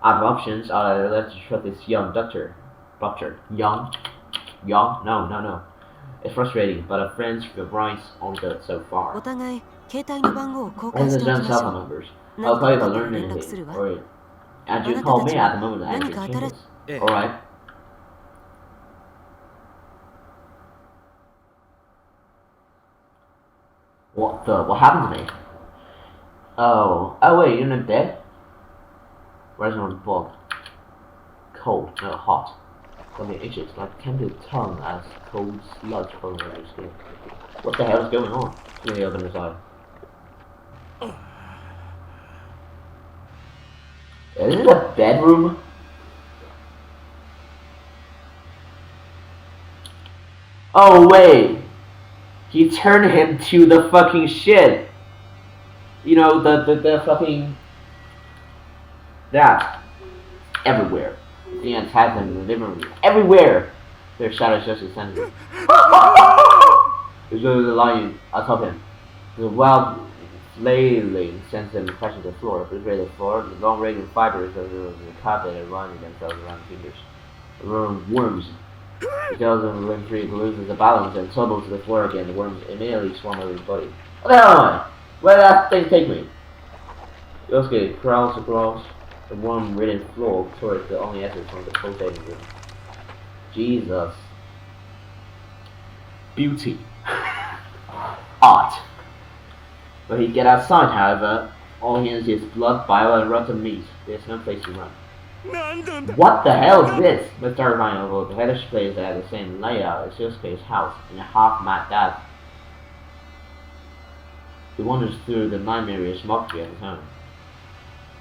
S1: I have options. Let's trust this young doctor. Doctor. Young? Young? No. It's frustrating, but our friends feel Bryce only got so
S5: お
S1: far.
S5: 互い携帯の番号を交
S1: And
S5: 換し
S1: the
S5: ておき
S1: John
S5: まし
S1: cell
S5: ょ
S1: phone
S5: う
S1: numbers.
S5: 何
S1: I'll
S5: か
S1: call
S5: あ
S1: you
S5: っ
S1: if I
S5: たら
S1: learn
S5: 連絡す
S1: anything.
S5: るわ
S1: Or and you
S5: あなた
S1: call
S5: た
S1: me
S5: ち
S1: at the
S5: も
S1: moment that
S5: 何
S1: anything
S5: か新
S1: changes.
S5: しい
S2: ええ、
S1: Alright. What happened to me? Oh wait, you're not dead? Where's my bug? Cold, no, hot. Got me itches, like tender tongue as cold sludge falling over your skin. What the hell is going on? Let me open his eye. Is it a bedroom? Oh wait! He turned him to the fucking shit! The fucking... That. Everywhere. The ants have them in the living room. Everywhere! Their shadows just descended. He's really lying atop him. The wild flailing sends them crashing to the floor. Refrigerated floor, the long radiant fibers of the carpet are running themselves around the fingers. The worms. He tells them to limb free, loses the balance, and tumbles to the floor again. The worms immediately swarm over his body. What the hell am I? Where did that thing take me? Yosuke crawls across the worm-ridden floor towards the only exit from the pulsating room. Jesus. Beauty. Art. When he gets outside, however, all he sees is blood, bile, and rotten meat. There's no place to run.
S2: なんだ
S1: What the hell is this? Most terrifying of all, the hellish place had the same layout as Yosuke's house, in a half-mad death. He wanders through the nightmarish mockery of his home.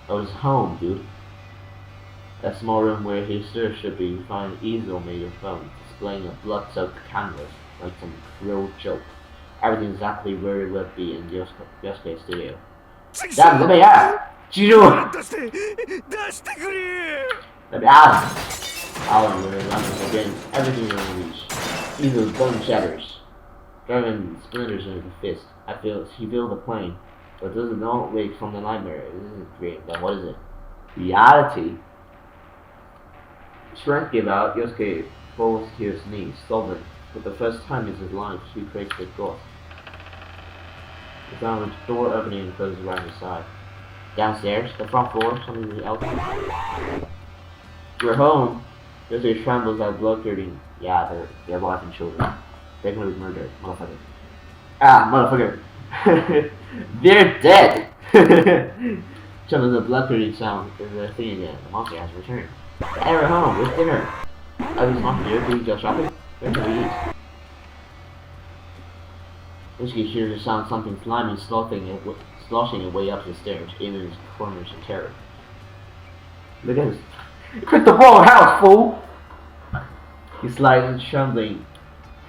S1: Oh, his home, dude. That small room where he should be find an easel made of bone, displaying a blood-soaked canvas like some cruel joke. Everything exactly where it would be in Yosuke's studio. Damn, let me out! Jiru!
S2: 出してくれ
S1: Let me out! Alan running against everything in reach. Easily bone shatters. Driving splinters in his fist. He feels the pain, but doesn't know wake from the nightmare. This is a dream. Then what is it? Reality. Strength gave out. Yosuke falls to his knees, sobbing. For the first time in his life, he prays the ghost. He found the door opening and closes right on his side. Downstairs, the front floor, something else. We're home. Yosuke trembles at blood-curdling. Yeah, they're wife and children. They're gonna be murdered, motherfucker. Ah, motherfucker. They're dead! Trembles at blood-curdling sound is a thing again. The monster has returned. Hey, we're home. Where's dinner? Oh, this monster here. Can we go shopping? Where can we eat? Yosuke hears the sound of something slimy sloshing its way up the stairs, aiming his corners in terror. Look at this. Quit the wrong house, fool! He slides trembling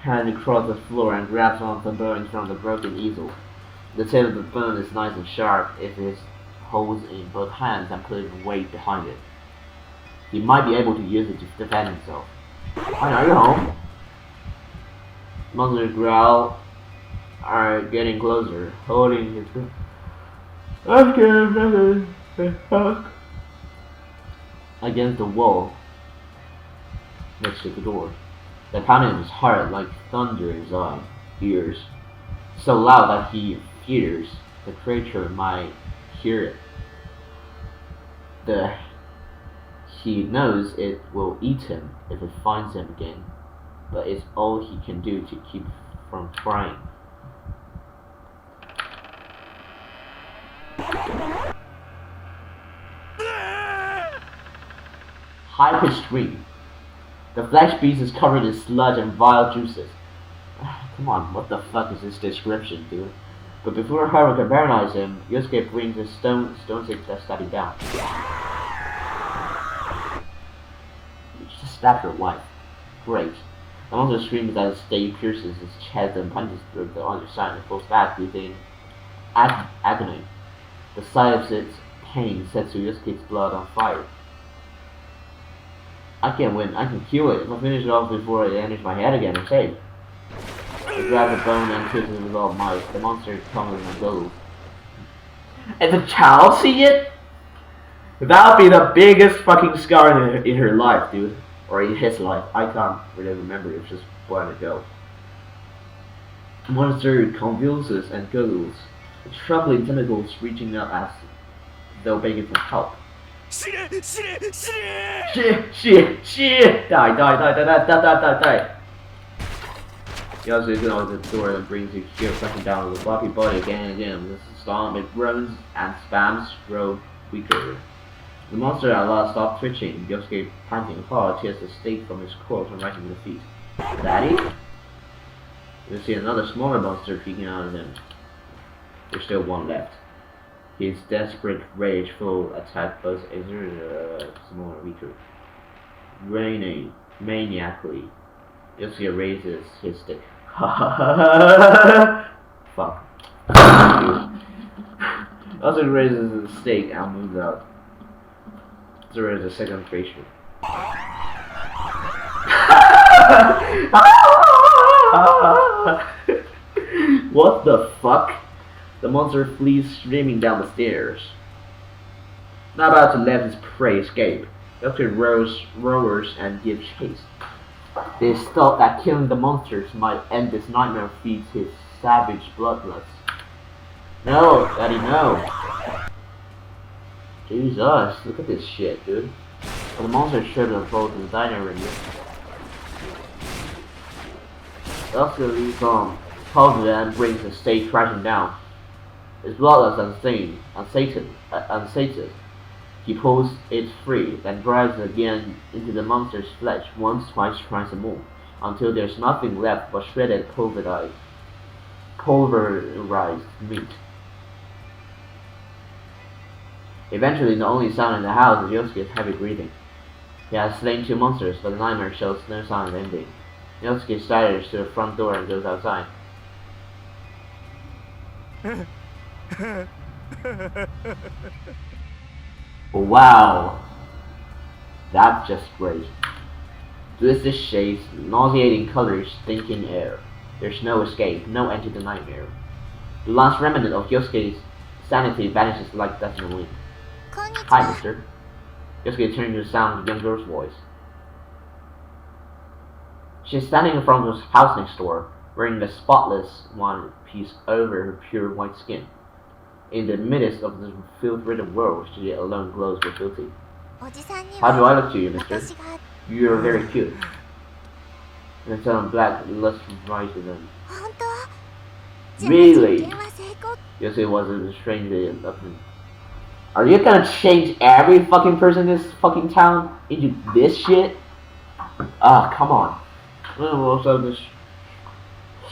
S1: hand across the floor and grabs one of the bones from the broken easel. The tip of the bone is nice and sharp if he holds it in both hands and puts weight behind it. He might be able to use it to defend himself. I know you're home. Monsters growl are getting closer, holding his breath. Against the wall next to the door. The pounding of his heart like thunder in his ears, so loud that he fears the creature might hear it. He knows it will eat him if it finds him again, but it's all he can do to keep from crying. High-pitched scream. The flesh beast is covered in sludge and vile juices. Come on, what the fuck is this description, dude? But before Haru can paralyze him, Yosuke brings a stone stick to stab him down. You just stabbed your wife. Great. The monster screams as the stake pierces his chest and punches through the other side and falls back within agony. The sight of its pain sets Yosuke's blood on fire. I can win. I can kill it. If I finish it off before it enters my head again, I'm safe. He grabs the bone and twists it with all might. The monster tumbles and goes. And the child see it? That would be the biggest fucking scar in her life, dude. Or in his life. I can't really remember. It was just a while ago. The monster convulses and gurgles. The trembling tentacles reaching up as though begging for help. Shit! Die! Yosuke goes to the door and brings the shield crashing down with a floppy body again and again. With a storm, it groans and spams grow weaker. The monster at last stops twitching. Yosuke, panting hard, tears the stake from his corpse and rises to his feet. Daddy? You see another smaller monster peeking out of him. There's still one left. His desperate, rageful attack both exerted smaller weaker. Raining maniacally, Yosuke raises his stick. Fuck. Yosuke raises his stick and moves out. There is a second creature. What the fuck? The monster flees screaming down the stairs. Not about to let his prey escape. Yosuke roars and gives chase. This thought that killing the monsters might end this nightmare feeds his savage bloodlust. No, Daddy, no. Jesus, look at this shit, dude. But the monster should have both in the dining room. Yosuke leaves on top of it and brings the stake crashing down. His bloodlust unsated. He pulls it free, then drives it again into the monster's flesh, once, twice, thrice, and more, until there's nothing left but shredded, pulverized meat. Eventually, the only sound in the house is Yosuke's heavy breathing. He has slain 2 monsters, but the nightmare shows no sign of ending. Yosuke staggers to the front door and goes outside. Wow, that's just great. Twisted shapes, nauseating colors, stinking air. There's no escape, no end to the nightmare. The last remnant of Yosuke's sanity vanishes like dust in the wind. Hi, mister. Yosuke turned to the sound of the young girl's voice. She's standing in front of the house next door, wearing a spotless one piece over her pure white skin. In the midst of this filth-ridden world, she alone glows with beauty. How do I look to you, mister? You're very cute. And some black lust rises in. Really? Yosuke was strangely looking. Are you gonna change every fucking person in this fucking town into this shit? Ah, come on. Also, this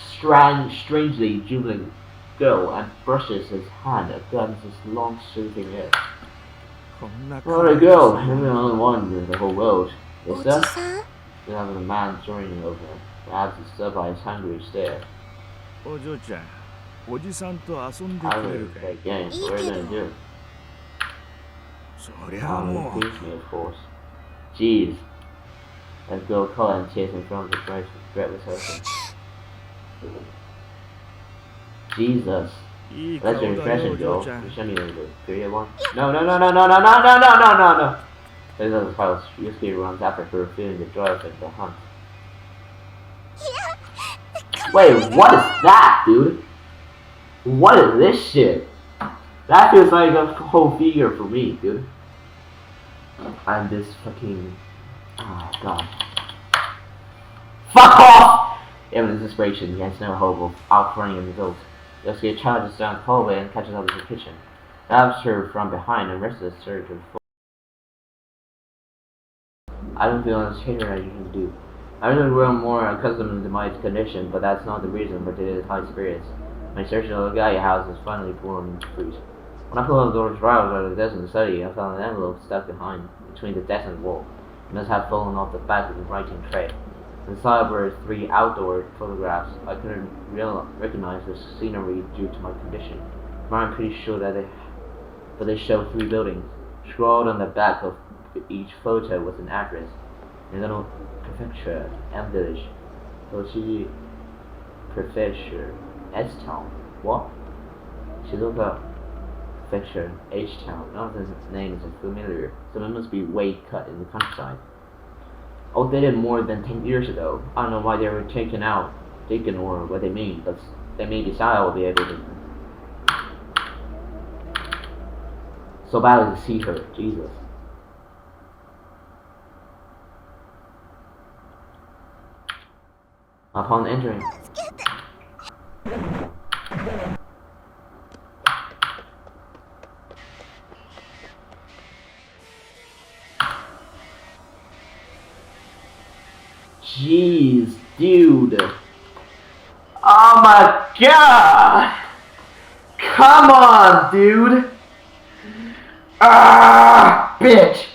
S1: strangely jubilant girl and brushes his hand against his long soothing hair. What a girl! You're the only one in the whole world. Is that? You have a man joining over him, perhaps disturbed by his hungry stare. I would play games. What are you gonna do? Please me, of course. Jeez. That girl caught and tears in front of the breathless husband. Jesus. That's your impression, Joel. You show me the period one. No. There's other files. Yusuke runs after her, feeling the joy of the hunt. Wait, what is that, dude? What is this shit? That feels like a whole figure for me, dude. And this fucking... Oh, God. Fuck off! Even in desperation, he has no hope of outrunning a result. Yosuke charges down the hallway and catches up with the kitchen. Grabs her from behind and wrests the surge of force. I don't feel as hater as I usually do. I usually grow more accustomed to my condition, but that's not the reason for today's high spirits. My search of the guy house is finally born fruit. When I pulled out the door's drawers out of the desk in the study, I found an envelope stuck behind, between the desk and the wall. It must have fallen off the back of the writing tray. Inside were 3 outdoor photographs. I couldn't recognize the scenery due to my condition, but I'm pretty sure that they show 3 buildings. Scrawled on the back of each photo was an address. Nagano Prefecture, M Village, Tochigi Prefecture, S-Town. What? Shizuoka Prefecture, H-Town. None of the names are familiar, so it must be way cut in the countryside. Outdated more than 10 years ago. I don't know why they were taken or what they mean, but they maybe Saya will be able to. So bad to see her, Jesus. Upon entering, jeez, dude. Oh my god! Come on, dude! Ah, bitch!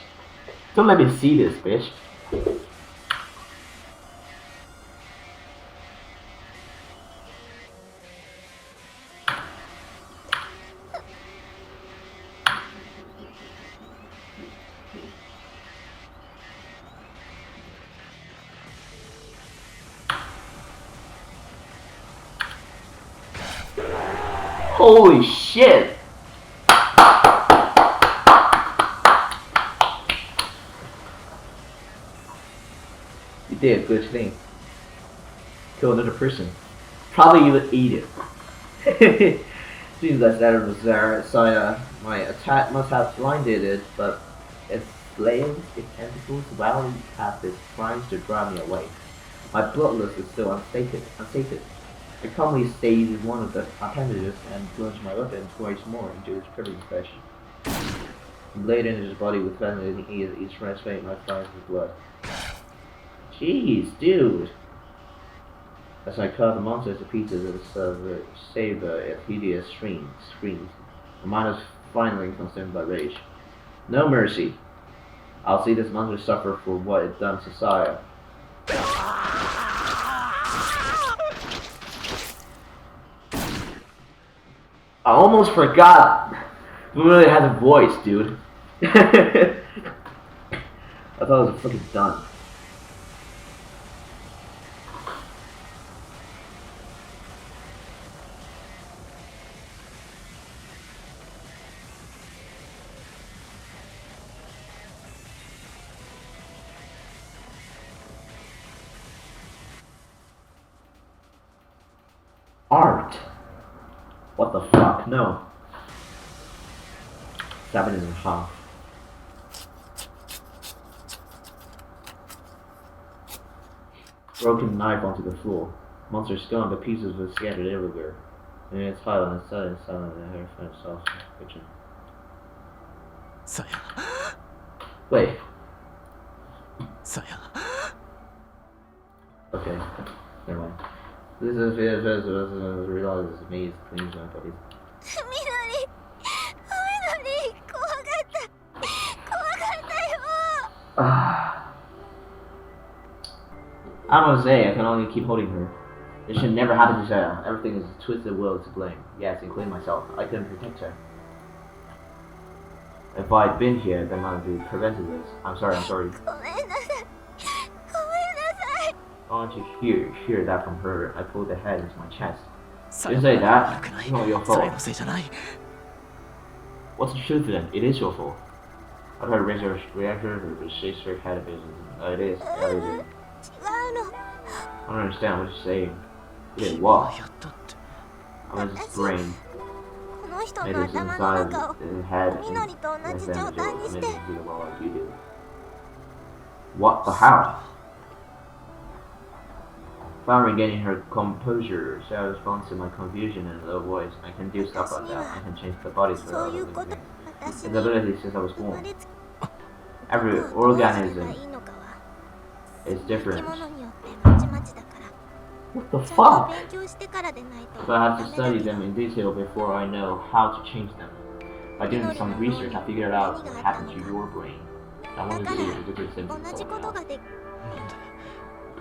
S1: Don't let me see this, bitch. Holy shit! You did a good thing. Kill another person. Probably even eat it. Seems like that was there, so my attack must have blinded it, but its flames, its tentacles, rallied past it, trying to drive me away. My bloodlust is still unsated. I calmly staged one of the appendages and plunged my weapon twice more into its privy flesh. The blade entered his body with fascinating ease, each fresh fate my fires with blood. Jeez, dude! As I cut the monster to pieces of savor of hideous screams, my mind was finally consumed by rage. No mercy! I'll see this monster suffer for what it done to Saya. I almost forgot It really has a voice, dude. I thought it was fucking done. Art. What the fuck? No. 7.5. Broken knife onto the floor. Monster's skull and the pieces were scattered everywhere. And its pile on the side and silent and her friend soft kitchen.
S4: さや
S1: Wait.
S4: さや
S1: Okay. Never mind. This is the first realizes me is cleans my body.
S3: みのり怖かったよ
S1: I don't want to say, I can only keep holding her. It should never happen to Sarah. Everything is a twisted will to blame. Yes, including myself. I couldn't protect her. If I'd been here, then I would have prevented this. I'm sorry.
S3: ごめんなさい
S1: I want to hear that from her. I pulled the head into my chest.
S4: さ
S1: You
S4: や
S1: say
S4: 悪
S1: that?
S4: くない
S1: It's not your
S4: さ
S1: fault.
S4: やのせいじゃない
S1: What's the truth then? It is your fault. I tried to raise her reactor, but she shakes her head a bit. It is. Yeah, it is.
S3: 違うの
S1: I don't understand what you're saying. Wait, what?
S4: やったって
S1: I'm in his brain.
S3: この人
S1: It
S3: の
S1: is
S3: 頭の
S1: inside
S3: 中を
S1: his head.
S3: みのりと同じ状態にして
S1: What the hell? Finally regaining her composure, Sarah responds to my confusion in a low voice. I can do stuff like that. I can change the bodies for
S3: そういうこと
S1: everything.
S3: 私
S1: It's
S3: に
S1: ability since I was
S3: 生ま
S1: born.
S3: れつ
S1: Every
S3: どうすれば
S1: organism
S3: いいのかは
S1: is
S3: 生き
S1: different.
S3: 物によってまちまちだから
S1: What the
S3: ちゃんと
S1: fuck?
S3: 勉強してからでないと
S1: So I have
S3: ダ
S1: to
S3: メだ
S1: study
S3: けど
S1: them in detail before I know how to change them. By doing some research, I figured out what happened to your brain. I wanted to see if the different
S3: 同
S1: symptoms
S3: じこと
S1: going
S3: ができ
S4: なんで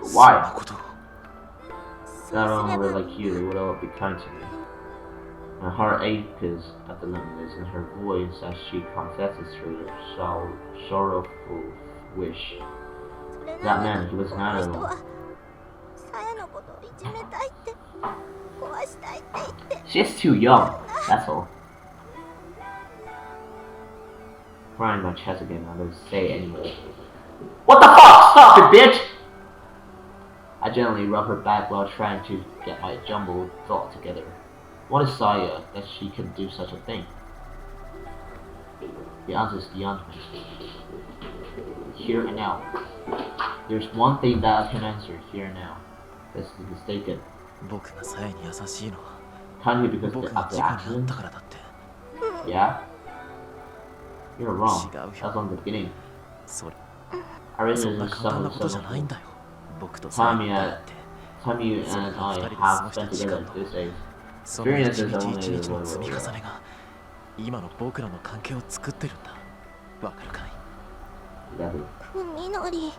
S1: on.
S4: そんな
S1: Why?
S4: ことを
S3: そう
S1: Not
S3: すれ
S1: only
S3: ば
S1: like you, they would all be kind to me. My heart aches at the loneliness in her voice as she confesses her sorrowful wish.
S3: それ
S1: That
S3: なの
S1: man,
S3: に
S1: he was
S3: こ
S1: not
S3: の人
S1: alone.
S3: はさやのことをいじめたいって壊したいって言って
S1: She's too young, that's all. Crying my chest again, I don't say anymore. What the fuck? Stop it, bitch! I gently rub her back while trying to get my jumbled thought together. What is Saya that she can do such a thing? The answer is beyond me. Here and now. There's one thing that I can answer here and now. This is mistaken.
S4: 僕がさやに優しいのは
S1: Can't you because
S4: 僕
S1: of
S4: が
S1: the
S4: 事故に遭っ
S1: accident?
S4: たからだって
S1: Yeah? You're wrong.
S4: 違うよ
S1: That's on the beginning.
S4: それ
S1: I
S4: そ
S1: really
S4: んな
S1: just
S4: 簡単な
S1: suffered
S4: ことじ
S1: so
S4: ゃない
S1: much.
S4: んだよ僕とさやに
S1: Time
S4: 出会
S1: you,
S4: って
S1: time you and I have spent together these days.
S4: その一
S1: Experiences
S4: 日
S1: only
S4: 一日の積み
S1: will-
S4: 重ねが今の僕らの関係を作ってるんだわかるかい
S1: Exactly.
S3: みのり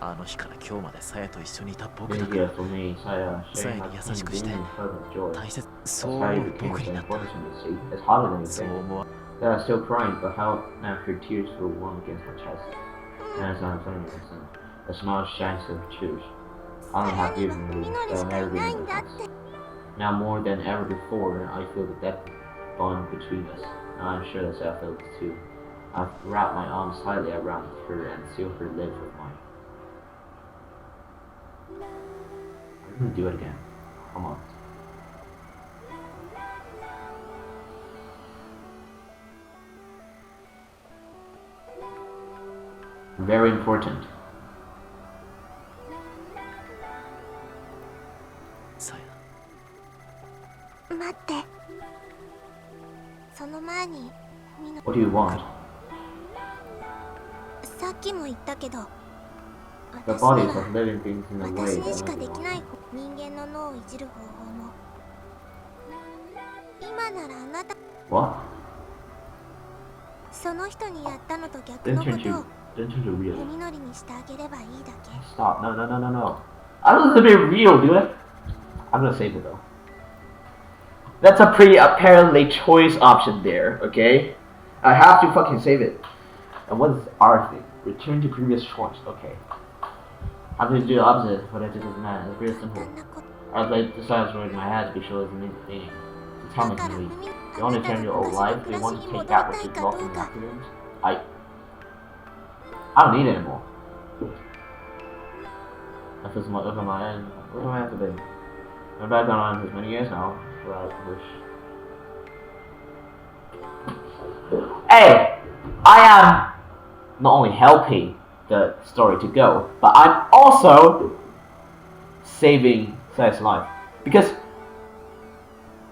S4: あの日から今日までさやと一緒にいた僕
S1: Being
S4: だか
S1: here
S4: ら
S1: for me, Saya,
S4: Saya
S1: sharing my
S4: に優
S1: pain,
S4: しく
S1: being
S4: して
S1: in her joy.
S4: 大切
S1: That's
S4: そう
S1: how
S4: 思
S1: you
S4: う
S1: became
S4: 僕
S1: so
S4: になった
S1: important to me. See, it's harder than you
S4: そう
S1: think.
S4: 思わ
S1: Yeah, I'm still crying, but how now her tears feel warm against my chest. And it's not funny, a smile shines through her tears. I don't have given you,
S3: みのり
S1: but
S3: し
S1: I'll
S3: かい
S1: never be
S3: ない
S1: in
S3: ん
S1: the
S3: だっ
S1: past.
S3: て
S1: Now more than ever before, I feel the depth bond between us. And I'm sure that Sarah feels it too. I've wrapped my arms tightly around her and sealed her lips with mine. I'm gonna do it again. Come on. Very important.
S4: さや
S3: 待ってその前にみの
S1: What do you want?
S3: さっきも言ったけど
S1: The
S3: 私
S1: bodies
S3: に
S1: of
S3: は
S1: living things in a
S3: 私
S1: way
S3: に
S1: that
S3: しか
S1: nothing
S3: できない
S1: else.
S3: 人間の脳をいじる方法も今ならあなた
S1: What?
S3: その人にやったのと逆
S1: Then
S3: のこ
S1: turn
S3: と
S1: to
S3: を
S1: then turn to real.
S3: おみのりにしてあげればいいだけ
S1: Stop. No, no, no, no, no. I don't want to be real, dude. I'm gonna save it though. That's a pretty apparently choice option there, okay? I have to fucking save it. And what is our thing? Return to previous choice. Okay. I have to do the opposite, but it doesn't matter. It's very simple.
S3: そんなこと
S1: I played the sides where my head to be sure it's meaning. To tell
S3: だから
S1: me,
S3: 踏み
S1: you want to turn your old life? Do you want to take back what you lost in the accident? I don't need it anymore. That feels my over my end. What do I have to do? I'm back on for many years now. What I wish. Hey! I am not only helping the story to go, but I'm also saving Say's life. Because,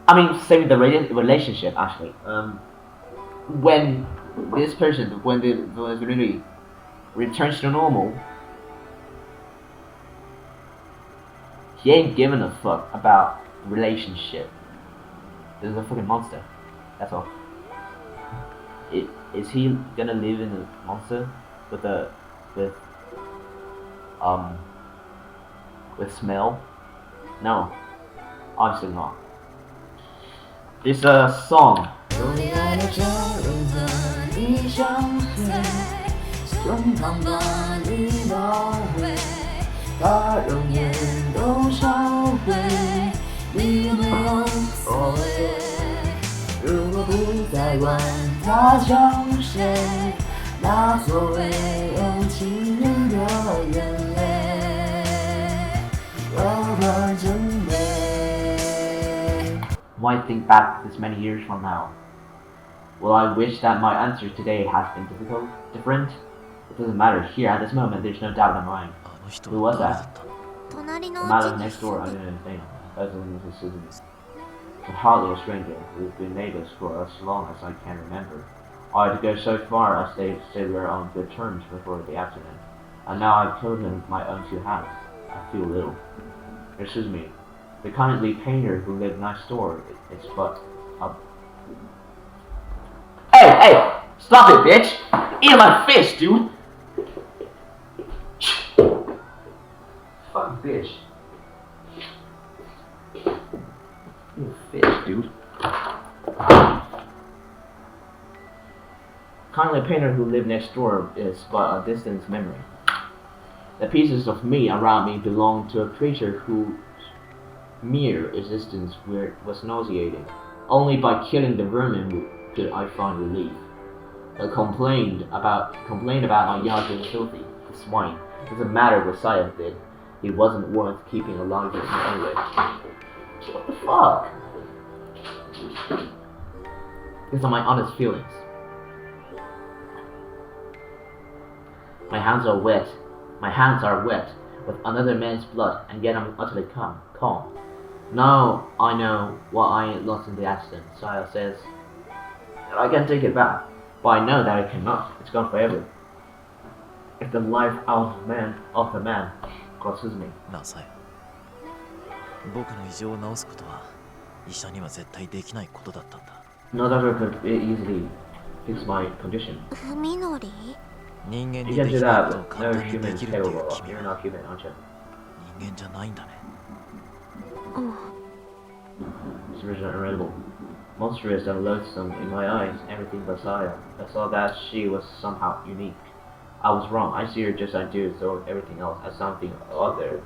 S1: I mean, saving the relationship actually. When this person, when the really returns to normal, he ain't giving a fuck about relationship. This is a fucking monster. That's all. Is he gonna live in a monster with smell? No, obviously not. This song. 它永远都烧毁，你有没有所谓？如果不再管它像谁，那所谓有情人的眼泪，有多真美。Why think back this many years from now? Will I wish that my answer today has been different? It doesn't matter. Here at this moment, there's no doubt in my mind. Who was that?
S3: 隣の
S1: The
S3: う
S1: man
S3: ち
S1: of
S3: に
S1: next
S3: 住
S1: door,
S3: ん
S1: I
S3: で
S1: didn't understand. As in his citizens. But hardly a stranger. We've been neighbors for as long as I can remember. I had to go so far as they say we were on good terms before the accident. And now I've killed him with my own two hands. I feel little. Excuse me. The kindly painter who lived next door is but a... Hey! Stop it, bitch! Eat my fish, dude! Fucking bitch. You fish, dude. Kindly painter who lived next door is but a distant memory. The pieces of me around me belong to a creature whose mere existence was nauseating. Only by killing the vermin could I find relief. I complained about my yard being filthy. The swine. Doesn't matter what Saya did. He wasn't worth keeping alive in any way. What the fuck? These are my honest feelings. My hands are wet. My hands are wet with another man's blood, and yet I'm utterly calm. Now I know what I lost in the accident. Saya says, I can take it back, but I know that I cannot. It's gone forever. If the life of the man crosses me.
S4: なあさや、僕の異常を治すことは医者には絶対できないことだったんだ。
S1: No doctor could easily fix my condition.
S3: 文則
S4: 人間
S1: You
S4: に
S1: can
S4: で
S1: do
S4: きない
S1: that,
S4: ことを
S1: but
S4: 簡
S1: no
S4: 単に
S1: human
S4: で
S1: is
S4: きるっていう
S1: capable of.
S4: 君
S1: You're
S4: は
S1: not human, aren't you?
S4: 人間じゃないんだね。
S3: うん
S1: It's original and relatable. Monstrous and loathsome in my eyes, everything but Saya. I saw that she was somehow unique. I was wrong. I see her just as I do, so everything else as something other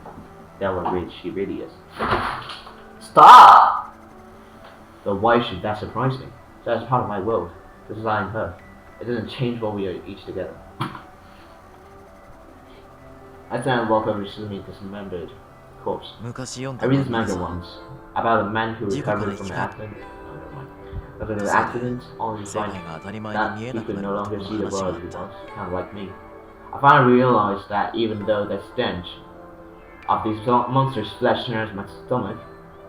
S1: than what she really is. Stop! But why should that surprise me? That's part of my world. This is I and her. It doesn't change what we are each together. I stand and walk over to me dismembered corpse.
S4: 昔読ん
S1: I
S4: だ
S1: read this
S4: 漫画
S1: manga
S4: でさ、
S1: once about a man who
S4: 事故から
S1: recovered
S4: 生
S1: from
S4: き
S1: an
S4: 返っ
S1: accident. After the accident, only to
S4: 世界
S1: find
S4: が当たり前に
S1: that
S4: 見え
S1: he
S4: なく
S1: could
S4: な
S1: no
S4: る
S1: longer
S4: 男
S1: see the
S4: の話
S1: world
S4: があ
S1: he
S4: った。
S1: was, kind of like me. I finally realized that even though the stench of these monsters' flesh turns my stomach,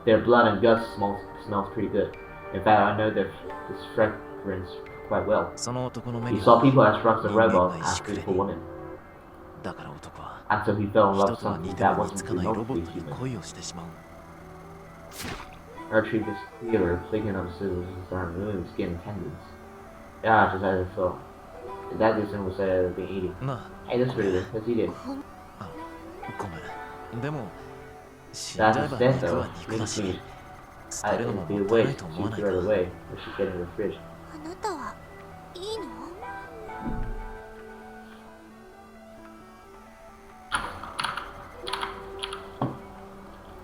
S1: their blood and guts smells pretty good. In fact, I know this fragrance quite well.
S4: その男の目
S1: He
S4: に
S1: saw
S4: は
S1: people as rough and
S4: 人間
S1: rebel
S4: が
S1: as
S4: 石くれ
S1: beautiful women,
S4: だから男は
S1: and so he fell in love
S4: 人
S1: with
S4: とは似
S1: something
S4: ても
S1: that
S4: 似つ
S1: wasn't
S4: かないロボ
S1: remotely
S4: ットに
S1: human.
S4: 恋をしてしまう。
S1: Archie this cleaver, flicking up scissors and removing skin and tendons. Yeah, just as I thought. That distance was being eaten.
S4: な
S1: Hey, this is pretty good. Let's eat it.
S4: あ、ごめん。でも、死んじゃ
S1: That's
S4: えば
S1: his death
S4: 肉
S1: though.
S4: は肉だ
S1: Meat
S4: し、
S1: meat.
S4: 捨てるの
S1: It'd
S4: も
S1: be
S4: も
S1: a
S4: ったいない
S1: waste
S4: と
S1: to
S4: 思わない
S1: throw it
S4: か。
S1: away. We should get it in the fridge.
S3: あなたはい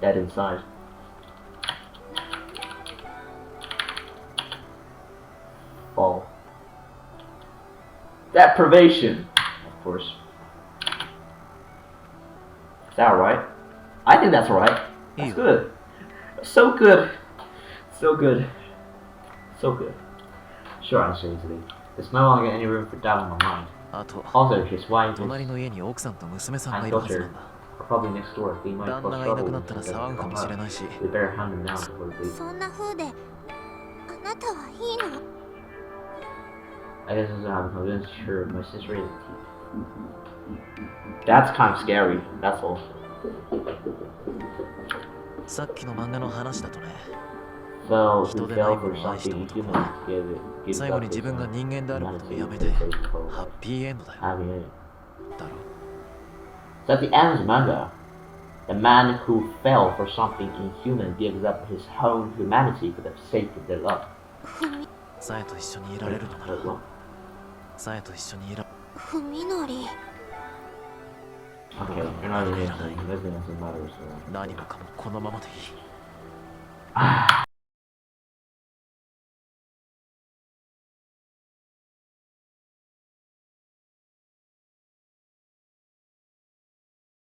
S1: dead inside. Fall. Deprivation, of course. Is that right? I think that's right. That's good. So good. So good. So good. Sure, I'm saying today. There's no longer any room for doubt in my mind.
S4: あと
S1: Also, his wife
S4: 隣
S1: is
S4: の家に奥さんと娘さんが
S1: and
S4: いるはずな
S1: daughter
S4: んだ
S1: are probably next door. They might
S4: 旦
S1: cause
S4: 那がいな
S1: trouble
S4: くな
S1: when
S4: ったら
S1: she
S4: 騒
S1: doesn't
S4: ぐか
S1: come
S4: もしれ
S1: home.
S4: ないし
S1: We better hunt them down before they leave.
S3: そんな風であなたはいいの？
S1: I guess I'm not convinced. Sure, my sister is. That's kind of scary. That's all.
S4: さっきの漫画の話だとね
S1: So,
S4: 人
S1: who
S4: でない
S1: fell
S4: も
S1: for
S4: のを愛した
S1: something
S4: 男
S1: inhuman
S4: は
S1: gives
S4: 最後
S1: up
S4: に
S1: his
S4: 自分が
S1: own
S4: 人間であることを
S1: humanity
S4: やめて
S1: for the sake of
S4: ハッピーエンドだよ
S1: having it.
S4: だろ
S1: So at the end of the manga, the man who fell for something inhuman gives up his own humanity for the sake of their love.
S4: さえと一緒にいられるのならさえと一緒にいら
S3: ふみのり
S1: Okay, you're not even listening. Listening doesn't matter, so.
S4: 何もかもこのままでいい
S1: Ah.